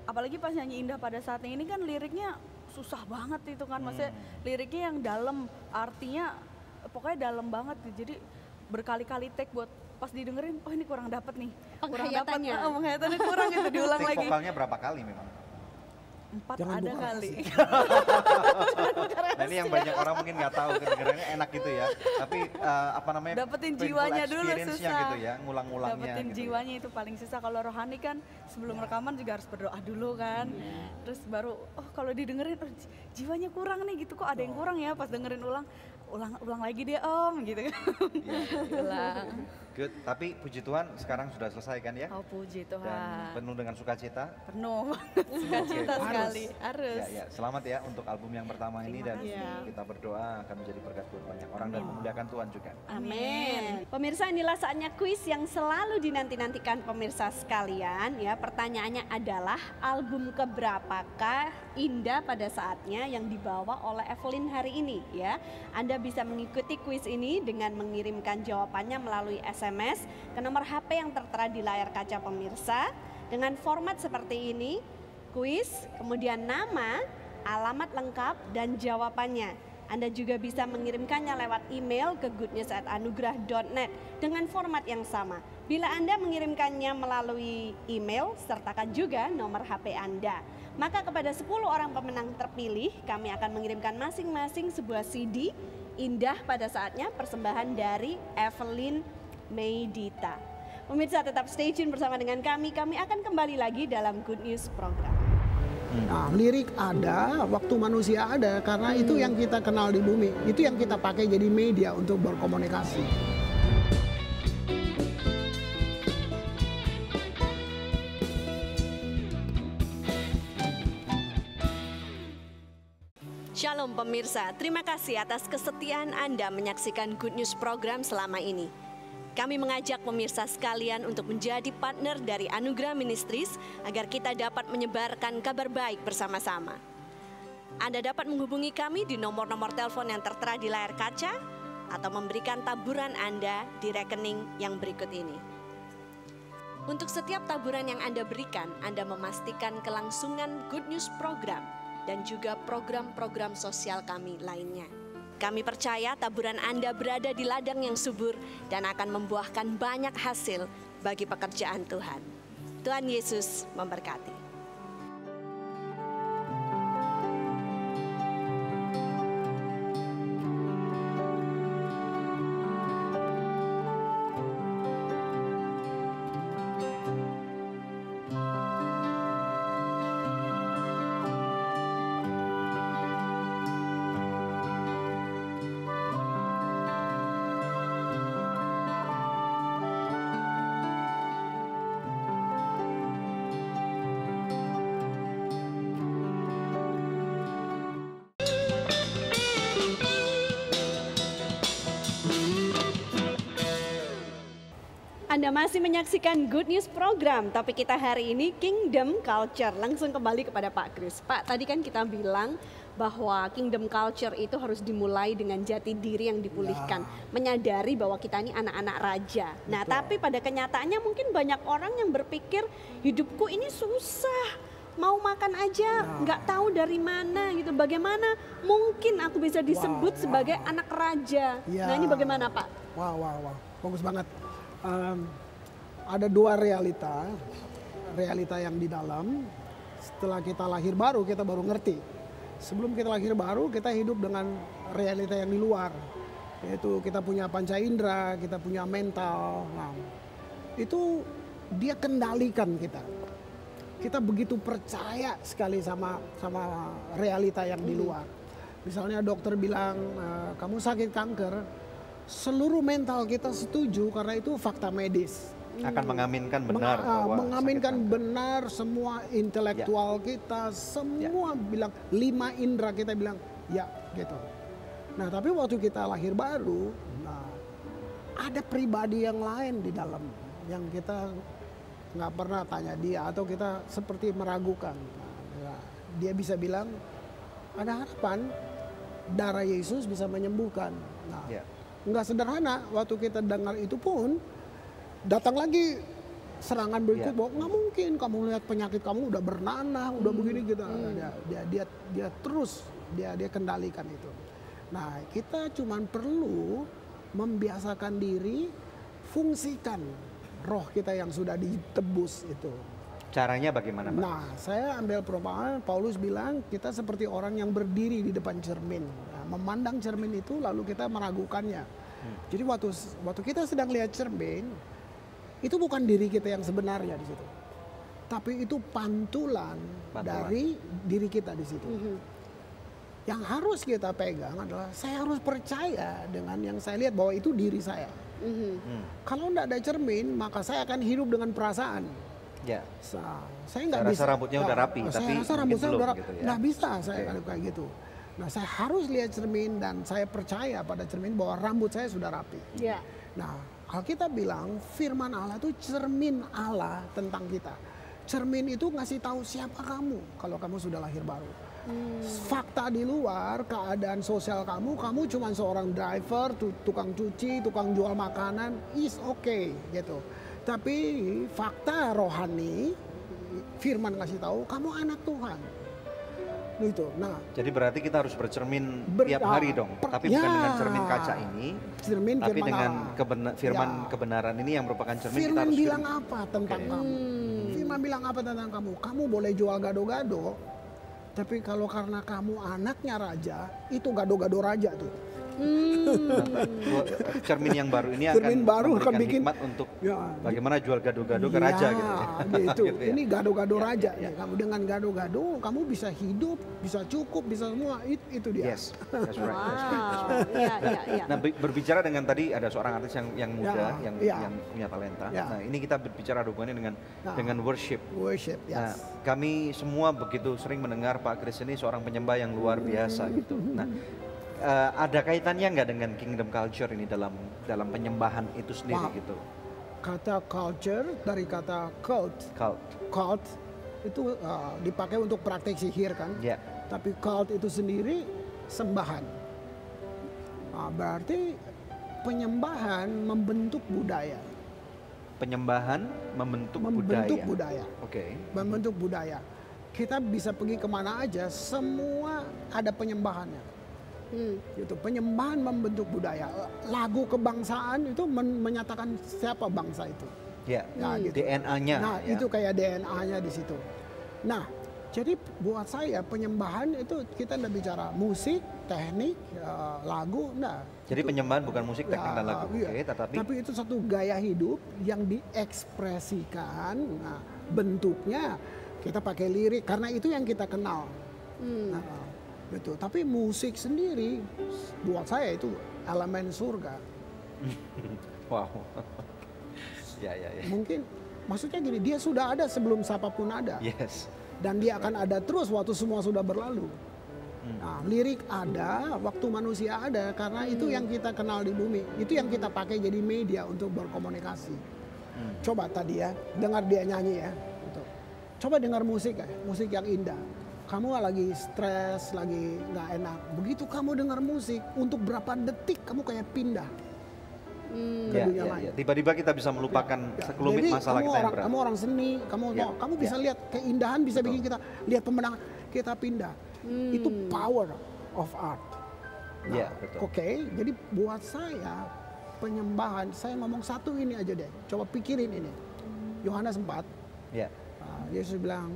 apalagi pas nyanyi Indah pada saatnya ini kan liriknya susah banget itu kan, maksudnya liriknya yang dalam, artinya pokoknya dalam banget gitu. Jadi berkali-kali take buat pas didengerin, oh ini kurang dapet nih, kurang dapet, Penghayatannya. penghayatannya kurang gitu, diulang Take lagi. vokalnya berapa kali memang? 4 Jangan ada buka kali. Nah, ini yang banyak orang mungkin nggak tahu, kedengarannya enak gitu ya. Tapi apa namanya? Dapetin painful jiwanya dulu experience-nya susah. gitu ya, ngulang-ngulangnya. Dapetin gitu. jiwanya itu paling susah. Kalau rohani kan sebelum rekaman juga harus berdoa dulu kan. Terus baru oh kalau didengerin oh, jiwanya kurang nih gitu, kok ada yang kurang ya, pas dengerin ulang lagi deh Om gitu kan. Ulang. Good. Tapi puji Tuhan sekarang sudah selesai kan ya? Oh puji Dan Tuhan. penuh dengan sukacita. Penuh sukacita sekali. Harus. Ya, selamat ya untuk album yang pertama ini dan kasih. kita berdoa akan menjadi berkat buat banyak orang dan memuliakan Tuhan juga. Amin. Pemirsa, inilah saatnya kuis yang selalu dinanti-nantikan pemirsa sekalian ya. Pertanyaannya adalah album keberapakah Indah pada saatnya yang dibawa oleh Evelyn hari ini ya. Anda bisa mengikuti kuis ini dengan mengirimkan jawabannya melalui SMS ke nomor HP yang tertera di layar kaca pemirsa dengan format seperti ini. Kuis, kemudian nama, alamat lengkap dan jawabannya. Anda juga bisa mengirimkannya lewat email ke goodnews@anugerah.net dengan format yang sama. Bila Anda mengirimkannya melalui email, sertakan juga nomor HP Anda. Maka kepada 10 orang pemenang terpilih, kami akan mengirimkan masing-masing sebuah CD Indah pada saatnya, persembahan dari Evelyn Meidita. Pemirsa tetap stay tune bersama dengan kami akan kembali lagi dalam Good News Program. Nah, lirik ada, waktu manusia ada, karena itu yang kita kenal di bumi. Itu yang kita pakai jadi media untuk berkomunikasi. Shalom pemirsa, terima kasih atas kesetiaan Anda menyaksikan Good News Program selama ini. Kami mengajak pemirsa sekalian untuk menjadi partner dari Anugerah Ministries agar kita dapat menyebarkan kabar baik bersama-sama. Anda dapat menghubungi kami di nomor-nomor telepon yang tertera di layar kaca atau memberikan taburan Anda di rekening yang berikut ini. Untuk setiap taburan yang Anda berikan, Anda memastikan kelangsungan Good News Program dan juga program-program sosial kami lainnya. Kami percaya taburan Anda berada di ladang yang subur dan akan membuahkan banyak hasil bagi pekerjaan Tuhan. Tuhan Yesus memberkati. Anda masih menyaksikan Good News Program, topik kita hari ini Kingdom Culture. Langsung kembali kepada Pak Kris. Pak, tadi kan kita bilang bahwa Kingdom Culture itu harus dimulai dengan jati diri yang dipulihkan. Menyadari bahwa kita ini anak-anak raja. Nah, tapi pada kenyataannya mungkin banyak orang yang berpikir hidupku ini susah. Mau makan aja nggak tahu dari mana gitu. Bagaimana mungkin aku bisa disebut sebagai anak raja? Nah, ini bagaimana Pak? Wow. Bagus banget. Ada dua realita yang di dalam. Setelah kita lahir baru, kita baru ngerti. Sebelum kita lahir baru, kita hidup dengan realita yang di luar, yaitu kita punya panca indera, kita punya mental. Nah, itu dia kendalikan kita. Kita begitu percaya sekali sama realita yang di luar. Misalnya dokter bilang kamu sakit kanker. Seluruh mental kita setuju karena itu fakta medis. Akan mengaminkan benar. Mengaminkan benar semua intelektual kita, semua bilang, 5 indera kita bilang ya gitu. Nah tapi waktu kita lahir baru, ada pribadi yang lain di dalam yang kita nggak pernah tanya dia atau kita seperti meragukan. Dia bisa bilang ada harapan, darah Yesus bisa menyembuhkan. Nggak sederhana, waktu kita dengar itu pun datang lagi serangan berikut bahwa nggak mungkin kamu lihat penyakit kamu udah bernanah, udah begini gitu. Dia terus dia kendalikan itu. Nah kita cuman perlu membiasakan diri, fungsikan roh kita yang sudah ditebus itu. Caranya bagaimana Pak? Nah saya ambil perumpamaan, Paulus bilang kita seperti orang yang berdiri di depan cermin. Memandang cermin itu lalu kita meragukannya. Jadi waktu kita sedang lihat cermin, itu bukan diri kita yang sebenarnya di situ. Tapi itu pantulan dari diri kita di situ. Yang harus kita pegang adalah saya harus percaya dengan yang saya lihat bahwa itu diri saya. Kalau tidak ada cermin, maka saya akan hidup dengan perasaan. Ya. Saya nggak bisa. Rambutnya udah rapi, saya tapi rasa rambut saya udah rapi. gitu ya. Nggak bisa saya kayak gitu. Nah, saya harus lihat cermin dan saya percaya pada cermin bahwa rambut saya sudah rapi. Ya. Nah, Alkitab bilang firman Allah itu cermin Allah tentang kita. Cermin itu ngasih tahu siapa kamu kalau kamu sudah lahir baru. Fakta di luar, keadaan sosial kamu cuma seorang driver, tukang cuci, tukang jual makanan, is okay gitu. Tapi fakta rohani, firman kasih tahu kamu anak Tuhan. Itu. Nah, jadi berarti kita harus bercermin tiap hari dong, tapi bukan dengan cermin kaca ini, cermin tapi firman dengan Allah. firman kebenaran ini yang merupakan cermin. Firman kita harus bilang apa tentang kamu? Firman bilang apa tentang kamu? Kamu boleh jual gado-gado, tapi kalau karena kamu anaknya raja, itu gado-gado raja tuh. Cermin yang baru ini cermin akan baru memberikan bikin hikmat untuk bagaimana jual gado-gado ke raja gitu. Gitu. Gitu ya. Ini gado-gado raja. Kamu dengan gado-gado, kamu bisa hidup, bisa cukup, bisa semua. Itu dia. Yes, that's right. Iya. Nah, berbicara dengan tadi ada seorang artis yang muda, yang punya talenta. Nah, ini kita berbicara hubungannya dengan worship. Worship, yes. Nah, kami semua begitu sering mendengar Pak Kris ini seorang penyembah yang luar biasa gitu. Nah, ada kaitannya nggak dengan kingdom culture ini dalam penyembahan itu sendiri gitu? Kata culture dari kata cult. Cult itu dipakai untuk praktek sihir kan? Yeah. Tapi cult itu sendiri sembahan. Berarti penyembahan membentuk budaya. Penyembahan membentuk budaya. Oke. Membentuk budaya. Kita bisa pergi kemana aja, semua ada penyembahannya. Gitu. Penyembahan membentuk budaya. Lagu kebangsaan itu menyatakan siapa bangsa itu. Ya, gitu. DNA-nya. Nah, itu kayak DNA-nya di situ. Nah, jadi buat saya penyembahan itu kita tidak bicara musik, teknik, lagu, enggak. Jadi penyembahan bukan musik, teknik dan lagu. Iya. Tapi itu satu gaya hidup yang diekspresikan. Nah, bentuknya kita pakai lirik karena itu yang kita kenal. Betul. Tapi musik sendiri buat saya itu elemen surga. Wow. Ya. Mungkin maksudnya gini, dia sudah ada sebelum siapapun ada. Yes. Dan dia akan ada terus waktu semua sudah berlalu. Nah, lirik ada, waktu manusia ada, karena itu yang kita kenal di bumi. Itu yang kita pakai jadi media untuk berkomunikasi. Coba tadi ya, dengar dia nyanyi ya. Gitu. Coba dengar musik ya, musik yang indah. Kamu lagi stres, lagi nggak enak. Begitu kamu dengar musik, untuk berapa detik kamu kayak pindah ke dunia lain. Tiba-tiba kita bisa melupakan sekelumit masalah kita yang berat. Kamu orang seni, kamu bisa lihat keindahan, bisa bikin kita lihat pemenangan, kita pindah. Itu power of art. Nah, Oke, jadi buat saya penyembahan, saya ngomong satu ini aja deh. Coba pikirin ini. Yohanes 4. Yesus bilang,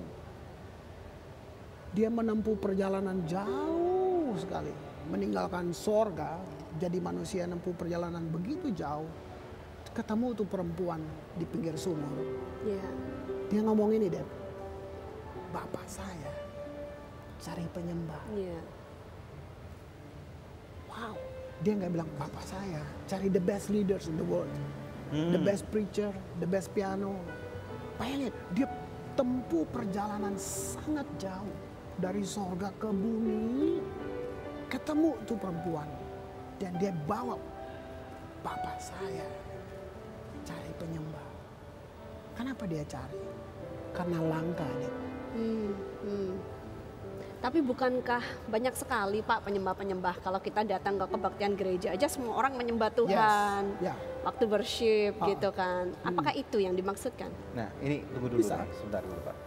dia menempuh perjalanan jauh sekali, meninggalkan sorga, jadi manusia menempuh perjalanan begitu jauh, ketemu tuh perempuan di pinggir sumur. Dia ngomong ini, Deb, Bapak saya cari penyembah. Wow, dia nggak bilang Bapak saya cari the best leaders in the world, the best preacher, the best piano. Bayangin, dia tempuh perjalanan sangat jauh. Dari sorga ke bumi, ketemu tuh perempuan. Dan dia bawa, Bapak saya cari penyembah. Kenapa dia cari? Karena langka nih. Tapi bukankah banyak sekali Pak penyembah-penyembah, kalau kita datang ke kebaktian gereja aja semua orang menyembah Tuhan, waktu worship gitu kan. Apakah itu yang dimaksudkan? Nah ini tunggu dulu Pak, sebentar dulu Pak.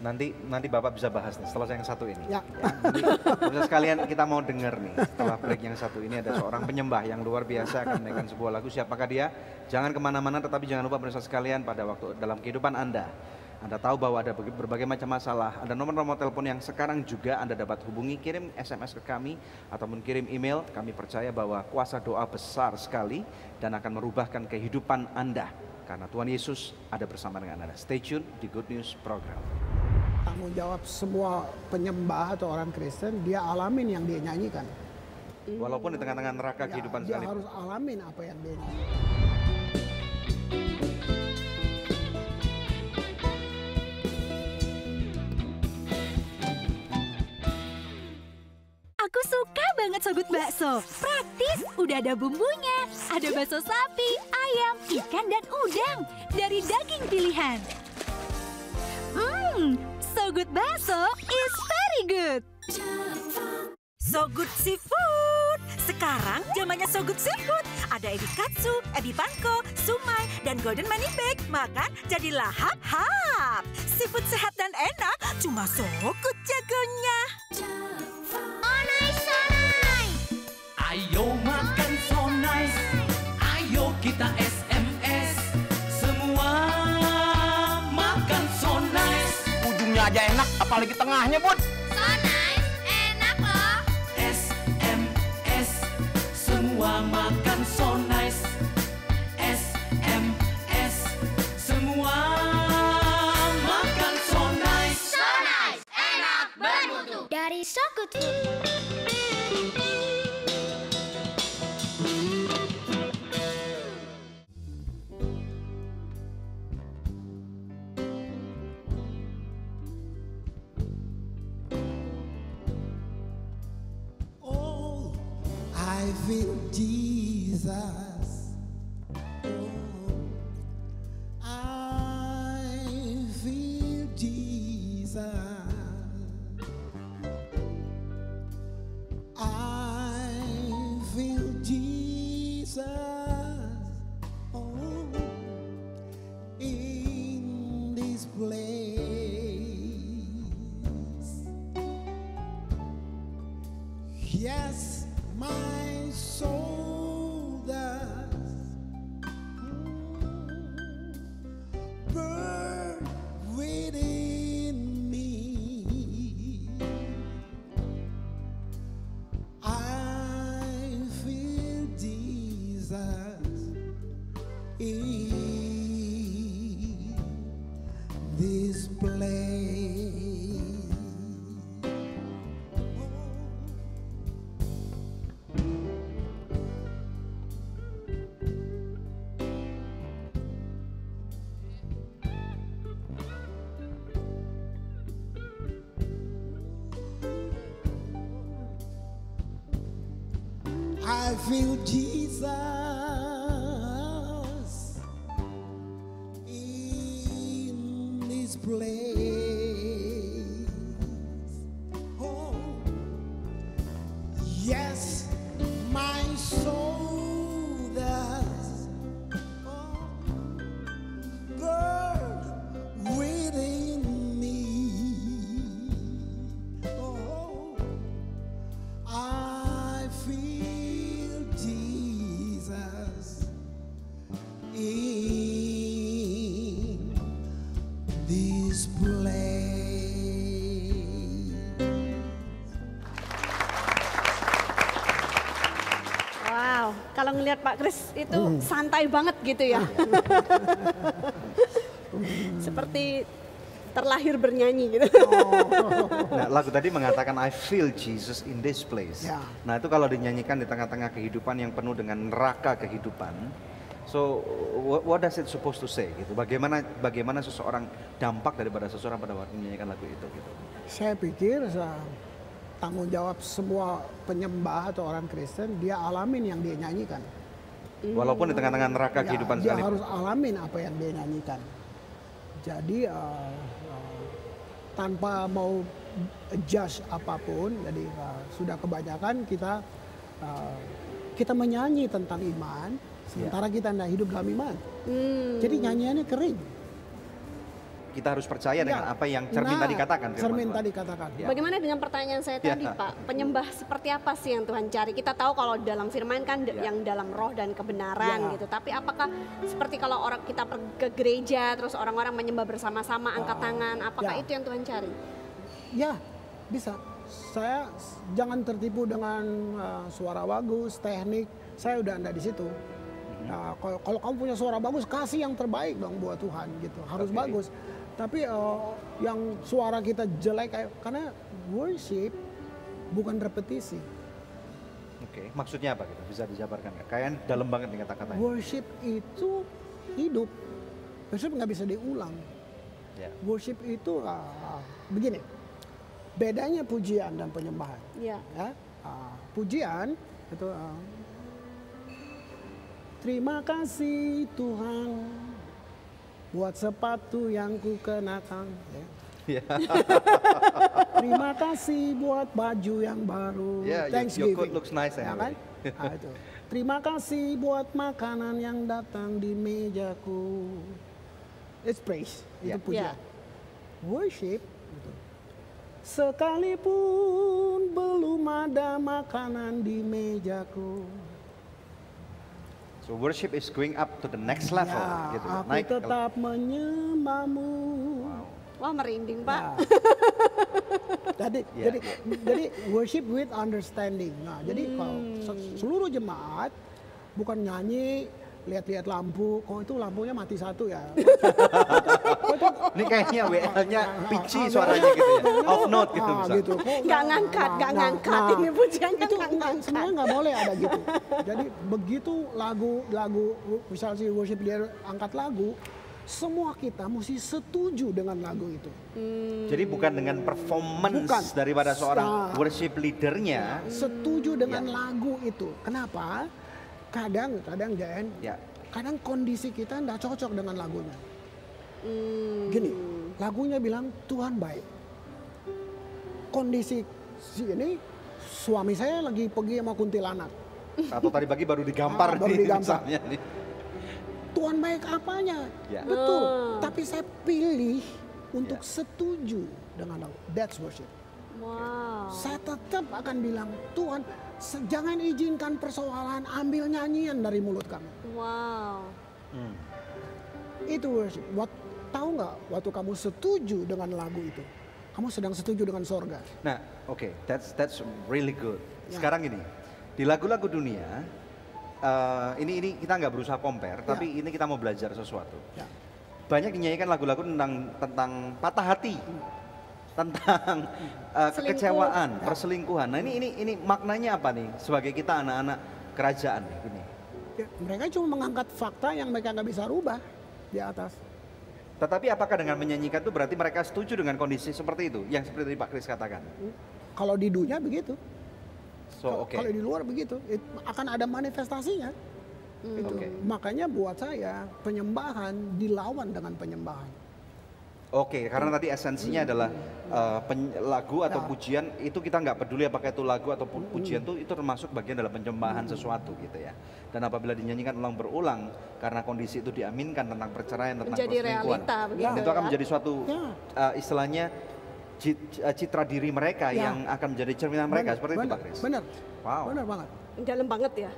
Nanti Bapak bisa bahas nih setelah yang satu ini. Nanti sekalian kita mau dengar nih, setelah break yang satu ini ada seorang penyembah yang luar biasa akan menaikkan sebuah lagu. Siapakah dia? Jangan kemana-mana, tetapi jangan lupa pemirsa sekalian, pada waktu dalam kehidupan Anda tahu bahwa ada berbagai macam masalah, ada nomor-nomor telepon yang sekarang juga Anda dapat hubungi, kirim SMS ke kami ataupun kirim email. Kami percaya bahwa kuasa doa besar sekali dan akan merubahkan kehidupan Anda, karena Tuhan Yesus ada bersama dengan Anda. Stay tune di Good News Program. Tanggung jawab semua penyembah atau orang Kristen, dia alamin yang dia nyanyikan. Walaupun di tengah-tengah neraka kehidupan dia sekalipun. harus alamin apa yang dia nyanyikan. banget So Good Bakso. Praktis, udah ada bumbunya. Ada bakso sapi, ayam, ikan, dan udang. Dari daging pilihan. So Good Bakso is very good. So Good Seafood. Sekarang zamannya So Good Seafood. Ada ebi katsu, ebi panko, sumai, dan golden money bag. Makan jadi lahap-hap. Seafood sehat dan enak, cuma So Good jagonya. Ayo makan so nice, ayo kita SMS. Semua makan so nice. Ujungnya aja enak, apalagi tengahnya, Bud. So nice, enak loh. SMS, semua makan so nice. SMS, semua makan so nice. So nice, enak, bermutu. Dari So Good Food. I feel Jesus. Oh, I feel Jesus. I feel Jesus. Oh, in this place. Yes, my soul does burn within me. I feel Jesus in this place. I feel Jesus in this place. Oh, yes, my soul does burn within me. Oh, I feel Jesus in this place. Wow, kalau ngelihat Pak Kris itu santai banget gitu ya. Seperti terlahir bernyanyi gitu. Nah, lagu tadi mengatakan I feel Jesus in this place. Ya. Nah, itu kalau dinyanyikan di tengah-tengah kehidupan yang penuh dengan neraka kehidupan. So, what does it supposed to say gitu? Bagaimana seseorang dampak daripada seseorang pada waktu menyanyikan lagu itu gitu. Saya pikir tanggung jawab semua penyembah atau orang Kristen, dia alamin yang dia nyanyikan. Walaupun di tengah-tengah neraka Ya, kehidupan dia sekalipun. harus alamin apa yang dia nyanyikan. Jadi tanpa mau judge apapun, jadi sudah kebanyakan kita menyanyi tentang iman, sementara kita tidak hidup dalam iman. Jadi nyanyiannya kering. Kita harus percaya dengan apa yang cermin tadi katakan. firman Cermin Tuhan. tadi katakan. Ya. Bagaimana dengan pertanyaan saya tadi, Pak? Penyembah seperti apa sih yang Tuhan cari? Kita tahu kalau dalam firman kan yang dalam roh dan kebenaran gitu. Tapi apakah seperti kalau orang kita pergi ke gereja terus orang-orang menyembah bersama-sama angkat tangan, apakah itu yang Tuhan cari? Ya, bisa. Saya jangan tertipu dengan suara bagus, teknik. Saya udah anda di situ. Nah, kalau kamu punya suara bagus, kasih yang terbaik dong buat Tuhan gitu. Harus bagus. Tapi yang suara kita jelek, karena worship bukan repetisi. Oke, maksudnya apa gitu? Bisa dijabarkan nggak? Kayaknya dalam banget nih kata-katanya. Worship itu hidup. Worship nggak bisa diulang. Ya. Worship itu begini. Bedanya pujian dan penyembahan. Iya. Ya, pujian itu terima kasih Tuhan buat sepatu yang ku kenakan. Terima kasih buat baju yang baru. Your coat looks nice ya kan? Itu. Terima kasih buat makanan yang datang di mejaku. It's praise, itu pujian. Worship, gitu. Sekalipun belum ada makanan di mejaku. So worship is going up to the next level. Gitu. Aku tetap menyembahmu. Wah merinding Pak. Jadi worship with understanding. Nah, jadi kalau seluruh jemaat bukan nyanyi lihat-lihat lampu, kok itu lampunya mati satu ya. Ini kayaknya WL-nya pitchy suaranya gitu ya, off note gitu misalnya. Gitu. Gak ngangkat, ini pujiannya itu gak ngangkat. sebenarnya nggak boleh ada gitu. Jadi begitu lagu misalnya si worship leader angkat lagu, semua kita mesti setuju dengan lagu itu. Jadi bukan dengan performance daripada seorang worship leadernya. Setuju dengan lagu itu. Kenapa? Kadang Jan, kadang kondisi kita nggak cocok dengan lagunya. Gini, lagunya bilang Tuhan baik. Kondisi ini suami saya lagi pergi sama kuntilanak. Atau tadi pagi baru digampar misalnya nih. Tuhan baik apanya? Betul. Tapi saya pilih untuk setuju dengan lagu. That's worship. Wow. Saya tetap akan bilang Tuhan, jangan izinkan persoalan, ambil nyanyian dari mulut kami. Wow. Itu worship. Tahu nggak waktu kamu setuju dengan lagu itu, kamu sedang setuju dengan sorga. Nah, oke, that's really good. Sekarang ini di lagu-lagu dunia, ini kita nggak berusaha compare, tapi ini kita mau belajar sesuatu. Banyak dinyanyikan lagu-lagu tentang patah hati, tentang kekecewaan, perselingkuhan. Nah ini maknanya apa nih sebagai kita anak-anak kerajaan ini? Mereka cuma mengangkat fakta yang mereka nggak bisa rubah di atas. Tetapi apakah dengan menyanyikan itu berarti mereka setuju dengan kondisi seperti itu, yang seperti Pak Kris katakan? Kalau di dunia begitu. Kalau di luar begitu, akan ada manifestasinya. Makanya buat saya penyembahan dilawan dengan penyembahan. Karena tadi esensinya adalah lagu atau pujian itu kita nggak peduli apakah itu lagu atau pujian itu termasuk bagian dalam penyembahan sesuatu gitu ya. Dan apabila dinyanyikan ulang berulang karena kondisi itu diaminkan tentang perceraian, tentang perselingkuhan, itu akan menjadi suatu istilahnya citra diri mereka yang akan menjadi cerminan mereka seperti itu Pak Kris. Benar. Wow. Benar banget. Dalam banget ya.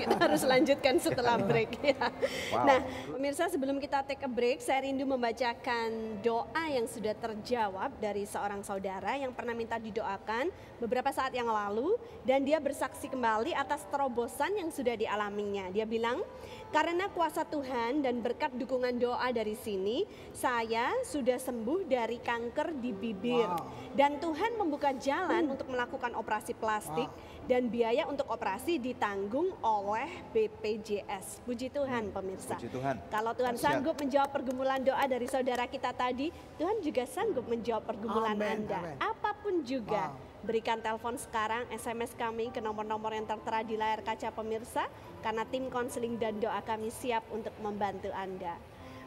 Kita harus lanjutkan setelah break ya. Wow. Nah, pemirsa sebelum kita take a break, saya rindu membacakan doa yang sudah terjawab dari seorang saudara yang pernah minta didoakan beberapa saat yang lalu dan dia bersaksi kembali atas terobosan yang sudah dialaminya. Dia bilang, karena kuasa Tuhan dan berkat dukungan doa dari sini, saya sudah sembuh dari kanker di bibir. Dan Tuhan membuka jalan untuk melakukan operasi plastik dan biaya untuk operasi ditanggung oleh BPJS. Puji Tuhan pemirsa. Puji Tuhan. Kalau Tuhan sanggup menjawab pergumulan doa dari saudara kita tadi, Tuhan juga sanggup menjawab pergumulan Anda. Apapun juga. Berikan telepon sekarang, SMS kami ke nomor-nomor yang tertera di layar kaca pemirsa, karena tim konseling dan doa kami siap untuk membantu Anda.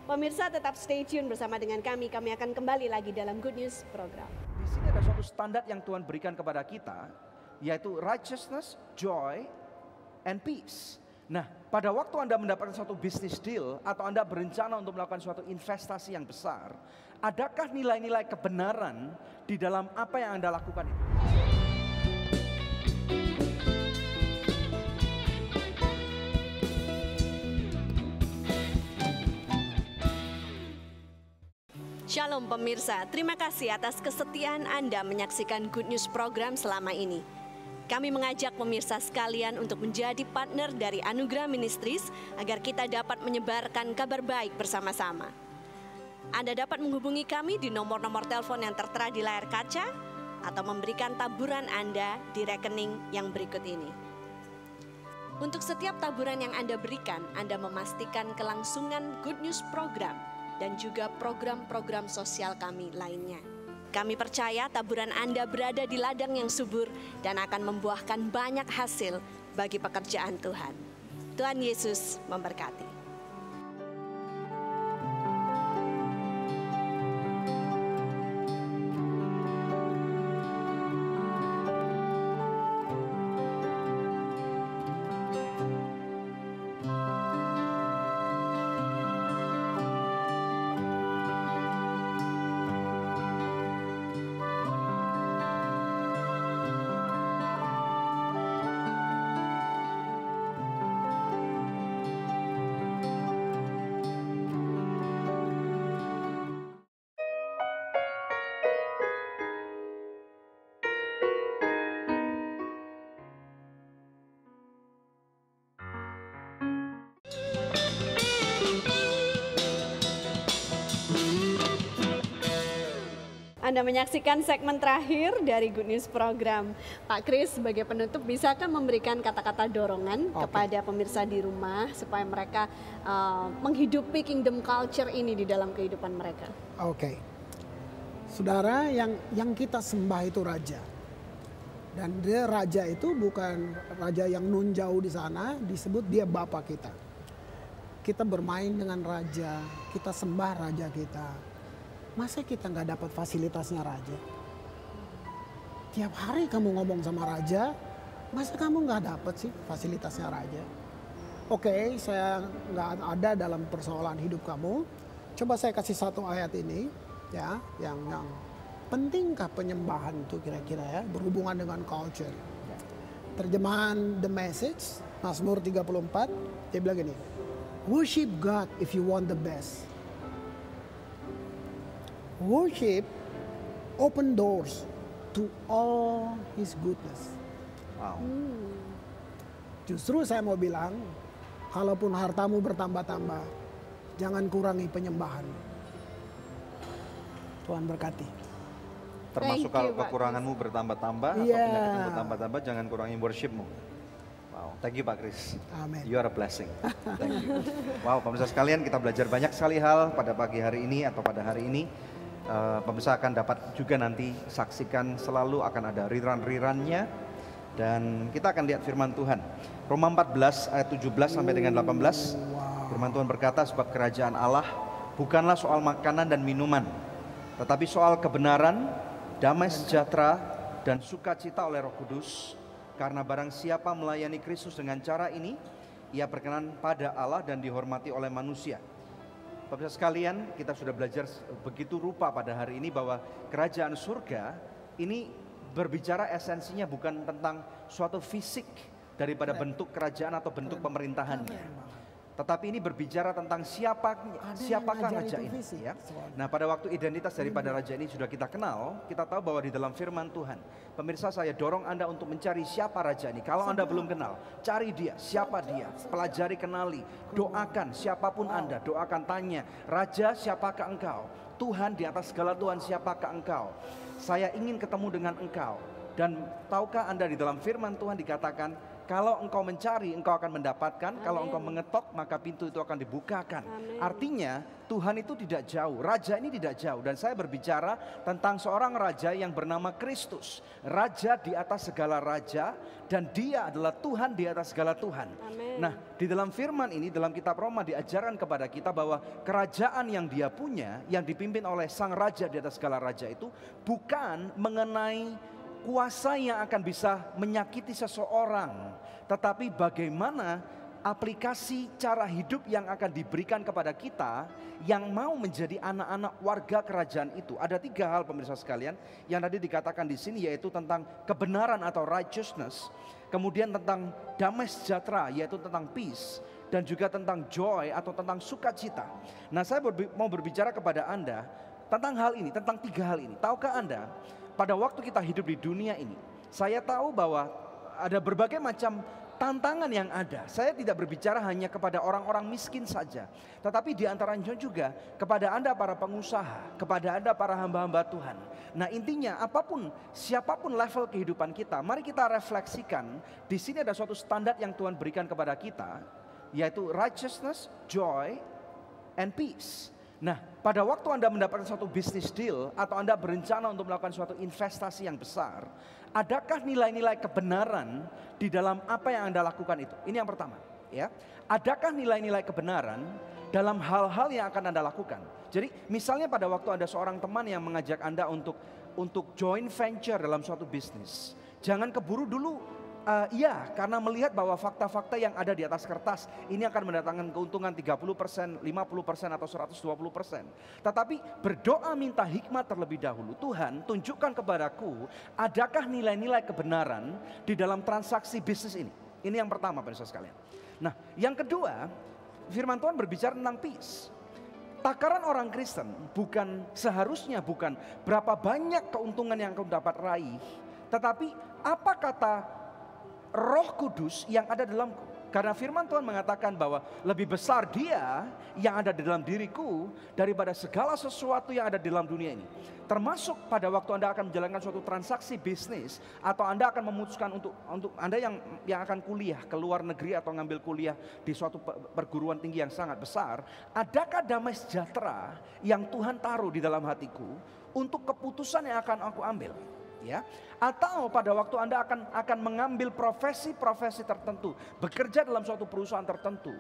Pemirsa tetap stay tune bersama dengan kami akan kembali lagi dalam Good News Program. Di sini ada suatu standar yang Tuhan berikan kepada kita, yaitu righteousness, joy, and peace. Nah, pada waktu Anda mendapatkan suatu business deal atau Anda berencana untuk melakukan suatu investasi yang besar, adakah nilai-nilai kebenaran di dalam apa yang Anda lakukan itu? Shalom pemirsa, terima kasih atas kesetiaan Anda menyaksikan Good News Program selama ini. Kami mengajak pemirsa sekalian untuk menjadi partner dari Anugerah Ministries agar kita dapat menyebarkan kabar baik bersama-sama. Anda dapat menghubungi kami di nomor-nomor telepon yang tertera di layar kaca atau memberikan taburan Anda di rekening yang berikut ini. Untuk setiap taburan yang Anda berikan, Anda memastikan kelangsungan Good News Program dan juga program-program sosial kami lainnya. Kami percaya taburan Anda berada di ladang yang subur dan akan membuahkan banyak hasil bagi pekerjaan Tuhan. Tuhan Yesus memberkati. Anda menyaksikan segmen terakhir dari Good News Program. Pak Kris, sebagai penutup, bisakah memberikan kata-kata dorongan kepada pemirsa di rumah supaya mereka menghidupi kingdom culture ini di dalam kehidupan mereka? Oke. Saudara, yang kita sembah itu raja. Dan dia raja itu bukan raja yang nun jauh di sana, disebut dia Bapa kita. Kita bermain dengan raja, kita sembah raja kita. Masa kita nggak dapat fasilitasnya raja? Tiap hari kamu ngomong sama raja, masa kamu nggak dapat sih fasilitasnya raja? Oke, saya nggak ada dalam persoalan hidup kamu. Coba saya kasih satu ayat ini, ya, yang pentingkah penyembahan itu kira-kira ya, berhubungan dengan culture. Terjemahan The Message, Mazmur 34, dia bilang gini, worship God if you want the best. Worship open doors to all His goodness. Wow. Justru saya mau bilang, kalaupun hartamu bertambah-tambah, jangan kurangi penyembahan. Tuhan berkati. Termasuk kalau kekuranganmu bertambah-tambah atau penyakitmu bertambah-tambah, jangan kurangi worshipmu. Wow, thank you Pak Kris. Amen. You are a blessing. Thank you. Wow, pemirsa sekalian, kita belajar banyak sekali hal pada pagi hari ini atau pada hari ini. Pemirsa akan dapat juga nanti saksikan, selalu akan ada rerun-rerunnya, dan kita akan lihat firman Tuhan. Roma 14 ayat 17 sampai dengan 18. Firman Tuhan berkata, sebab kerajaan Allah bukanlah soal makanan dan minuman, tetapi soal kebenaran, damai sejahtera, dan sukacita oleh Roh Kudus. Karena barang siapa melayani Kristus dengan cara ini, ia berkenan pada Allah dan dihormati oleh manusia. Pemirsa sekalian, kita sudah belajar begitu rupa pada hari ini bahwa kerajaan surga ini berbicara esensinya bukan tentang suatu fisik daripada bentuk kerajaan atau bentuk pemerintahannya. Tetapi ini berbicara tentang siapakah raja ini. Ya. Nah, pada waktu identitas daripada raja ini sudah kita kenal, kita tahu bahwa di dalam firman Tuhan. Pemirsa, saya dorong Anda untuk mencari siapa raja ini. Kalau Anda belum kenal, cari dia, siapa dia, pelajari, kenali, doakan siapapun Anda, doakan, tanya, raja siapakah engkau? Tuhan di atas segala Tuhan siapakah engkau? Saya ingin ketemu dengan engkau. Dan tahukah Anda di dalam firman Tuhan dikatakan, kalau engkau mencari, engkau akan mendapatkan. Amin. Kalau engkau mengetok, maka pintu itu akan dibukakan. Amin. Artinya Tuhan itu tidak jauh, raja ini tidak jauh. Dan saya berbicara tentang seorang raja yang bernama Kristus. Raja di atas segala raja, dan dia adalah Tuhan di atas segala Tuhan. Amin. Nah, di dalam firman ini, dalam kitab Roma diajarkan kepada kita bahwa kerajaan yang dia punya, yang dipimpin oleh sang raja di atas segala raja itu, bukan mengenai kuasa yang akan bisa menyakiti seseorang, tetapi bagaimana aplikasi cara hidup yang akan diberikan kepada kita yang mau menjadi anak-anak warga kerajaan itu. Ada 3 hal pemirsa sekalian yang tadi dikatakan di sini, yaitu tentang kebenaran atau righteousness, kemudian tentang damai sejahtera yaitu tentang peace, dan juga tentang joy atau tentang sukacita. Nah, saya mau berbicara kepada Anda tentang hal ini, tentang 3 hal ini. Tahukah Anda, pada waktu kita hidup di dunia ini, saya tahu bahwa ada berbagai macam tantangan yang ada. Saya tidak berbicara hanya kepada orang-orang miskin saja, tetapi di antaranya juga kepada Anda para pengusaha, kepada Anda para hamba-hamba Tuhan. Nah, intinya apapun, siapapun level kehidupan kita, mari kita refleksikan. Di sini ada suatu standar yang Tuhan berikan kepada kita, yaitu righteousness, joy, and peace. Nah, pada waktu Anda mendapatkan suatu bisnis deal atau Anda berencana untuk melakukan suatu investasi yang besar, adakah nilai-nilai kebenaran di dalam apa yang Anda lakukan itu? Ini yang pertama, ya. Adakah nilai-nilai kebenaran dalam hal-hal yang akan Anda lakukan? Jadi, misalnya pada waktu ada seorang teman yang mengajak Anda untuk joint venture dalam suatu bisnis, jangan keburu dulu. Iya, karena melihat bahwa fakta-fakta yang ada di atas kertas ini akan mendatangkan keuntungan 30%, 50% atau 120%. Tetapi berdoa minta hikmat terlebih dahulu. Tuhan, tunjukkan kepadaku adakah nilai-nilai kebenaran di dalam transaksi bisnis ini. Ini yang pertama, pemirsa sekalian. Nah, yang kedua, firman Tuhan berbicara tentang peace. Takaran orang Kristen seharusnya bukan berapa banyak keuntungan yang kau dapat raih, tetapi apa kata Roh Kudus yang ada dalamku. Karena firman Tuhan mengatakan bahwa lebih besar Dia yang ada di dalam diriku daripada segala sesuatu yang ada di dalam dunia ini. Termasuk pada waktu Anda akan menjalankan suatu transaksi bisnis, atau Anda akan memutuskan untuk Anda yang akan kuliah ke luar negeri atau ngambil kuliah di suatu perguruan tinggi yang sangat besar. Adakah damai sejahtera yang Tuhan taruh di dalam hatiku untuk keputusan yang akan aku ambil? Ya, atau pada waktu Anda akan mengambil profesi-profesi tertentu, bekerja dalam suatu perusahaan tertentu,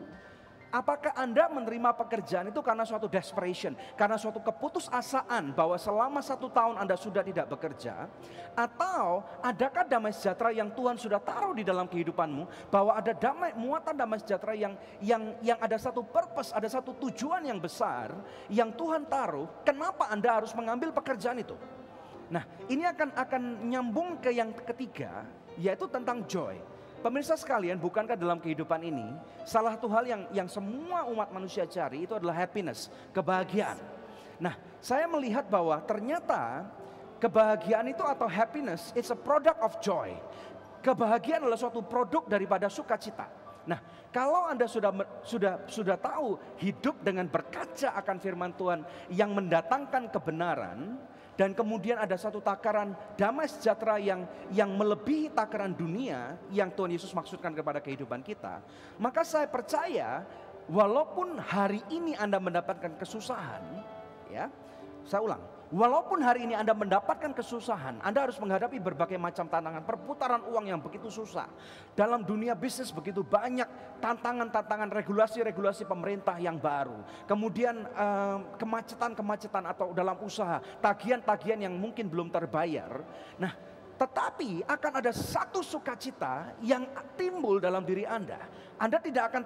apakah Anda menerima pekerjaan itu karena suatu desperation, karena suatu keputusasaan bahwa selama 1 tahun Anda sudah tidak bekerja, atau adakah damai sejahtera yang Tuhan sudah taruh di dalam kehidupanmu, bahwa ada muatan damai sejahtera yang ada satu purpose, ada satu tujuan yang besar yang Tuhan taruh, kenapa Anda harus mengambil pekerjaan itu? Nah, ini akan nyambung ke yang ketiga, yaitu tentang joy. Pemirsa sekalian, bukankah dalam kehidupan ini salah satu hal yang semua umat manusia cari itu adalah happiness, kebahagiaan. Nah, saya melihat bahwa ternyata kebahagiaan itu atau happiness it's a product of joy. Kebahagiaan adalah suatu produk daripada sukacita. Nah, kalau Anda sudah tahu hidup dengan berkaca akan firman Tuhan yang mendatangkan kebenaran, dan kemudian ada satu takaran damai sejahtera yang melebihi takaran dunia yang Tuhan Yesus maksudkan kepada kehidupan kita, maka saya percaya walaupun hari ini Anda mendapatkan kesusahan, ya, saya ulang, walaupun hari ini Anda mendapatkan kesusahan, Anda harus menghadapi berbagai macam tantangan, perputaran uang yang begitu susah. Dalam dunia bisnis begitu banyak tantangan-tantangan, regulasi-regulasi pemerintah yang baru. Kemudian kemacetan-kemacetan atau dalam usaha, tagihan-tagihan yang mungkin belum terbayar. Nah, tetapi akan ada satu sukacita yang timbul dalam diri Anda. Anda tidak akan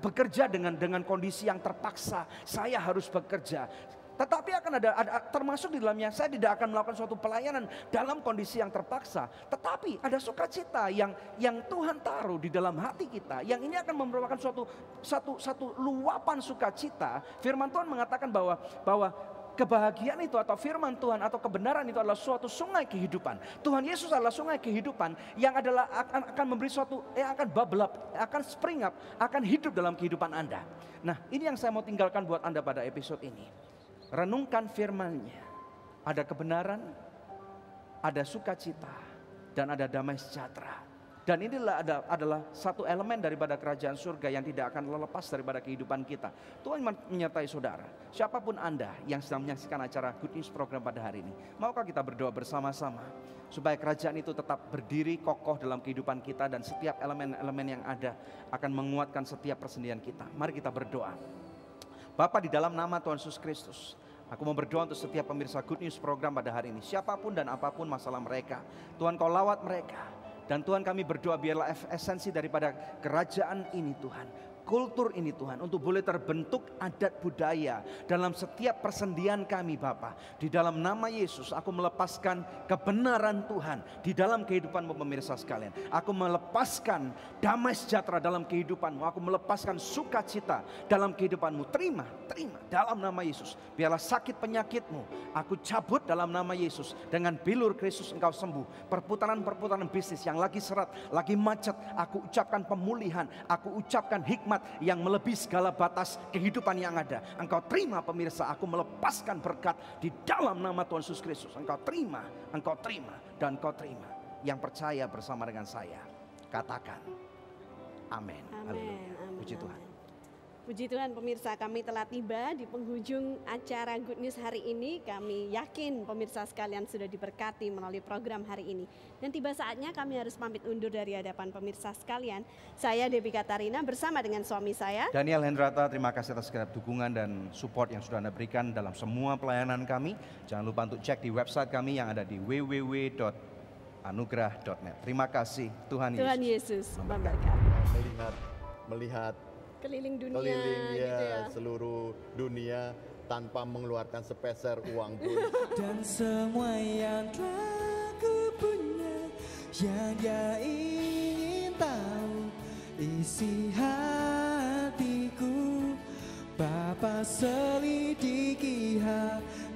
bekerja dengan kondisi yang terpaksa, saya harus bekerja. Tetapi akan ada termasuk di dalamnya, saya tidak akan melakukan suatu pelayanan dalam kondisi yang terpaksa. Tetapi ada sukacita yang Tuhan taruh di dalam hati kita, yang ini akan merupakan satu luapan sukacita. Firman Tuhan mengatakan bahwa kebahagiaan itu atau firman Tuhan atau kebenaran itu adalah suatu sungai kehidupan. Tuhan Yesus adalah sungai kehidupan yang akan memberi suatu yang akan bubble up, akan spring up, akan hidup dalam kehidupan Anda. Nah, ini yang saya mau tinggalkan buat Anda pada episode ini. Renungkan firman-Nya. Ada kebenaran, ada sukacita, dan ada damai sejahtera. Dan inilah adalah satu elemen daripada kerajaan surga yang tidak akan lepas daripada kehidupan kita. Tuhan menyertai saudara. Siapapun Anda yang sedang menyaksikan acara Good News Program pada hari ini, maukah kita berdoa bersama-sama supaya kerajaan itu tetap berdiri kokoh dalam kehidupan kita, dan setiap elemen-elemen yang ada akan menguatkan setiap persendian kita. Mari kita berdoa. Bapa, di dalam nama Tuhan Yesus Kristus, aku mau berdoa untuk setiap pemirsa Good News Program pada hari ini. Siapapun dan apapun masalah mereka, Tuhan Kau lawat mereka. Dan Tuhan, kami berdoa biarlah esensi daripada kerajaan ini Tuhan, kultur ini Tuhan, untuk boleh terbentuk adat budaya dalam setiap persendian kami Bapa. Di dalam nama Yesus aku melepaskan kebenaran Tuhan di dalam kehidupanmu pemirsa sekalian. Aku melepaskan damai sejahtera dalam kehidupanmu. Aku melepaskan sukacita dalam kehidupanmu. Terima dalam nama Yesus. Biarlah sakit penyakitmu aku cabut dalam nama Yesus. Dengan bilur Kristus engkau sembuh. Perputaran-perputaran bisnis yang lagi seret, lagi macet, aku ucapkan pemulihan, aku ucapkan hikmat yang melebihi segala batas kehidupan yang ada. Engkau terima pemirsa, aku melepaskan berkat di dalam nama Tuhan Yesus Kristus. Engkau terima, dan engkau terima. Yang percaya bersama dengan saya, katakan amin. Haleluya. Puji Tuhan. Puji Tuhan pemirsa, kami telah tiba di penghujung acara Good News hari ini. Kami yakin pemirsa sekalian sudah diberkati melalui program hari ini. Dan tiba saatnya kami harus pamit undur dari hadapan pemirsa sekalian. Saya Debbie Katarina bersama dengan suami saya Daniel Hendrata. Terima kasih atas segala dukungan dan support yang sudah Anda berikan dalam semua pelayanan kami. Jangan lupa untuk cek di website kami yang ada di www.anugerah.net. Terima kasih, Tuhan Yesus. Tuhan Yesus memberkati. Melihat Keliling dunia keliling gitu ya. seluruh dunia tanpa mengeluarkan sepeser uang pun. Dan semua yang telah ku punya, yang dia ingin tahu isi hatiku, Bapa selidiki hati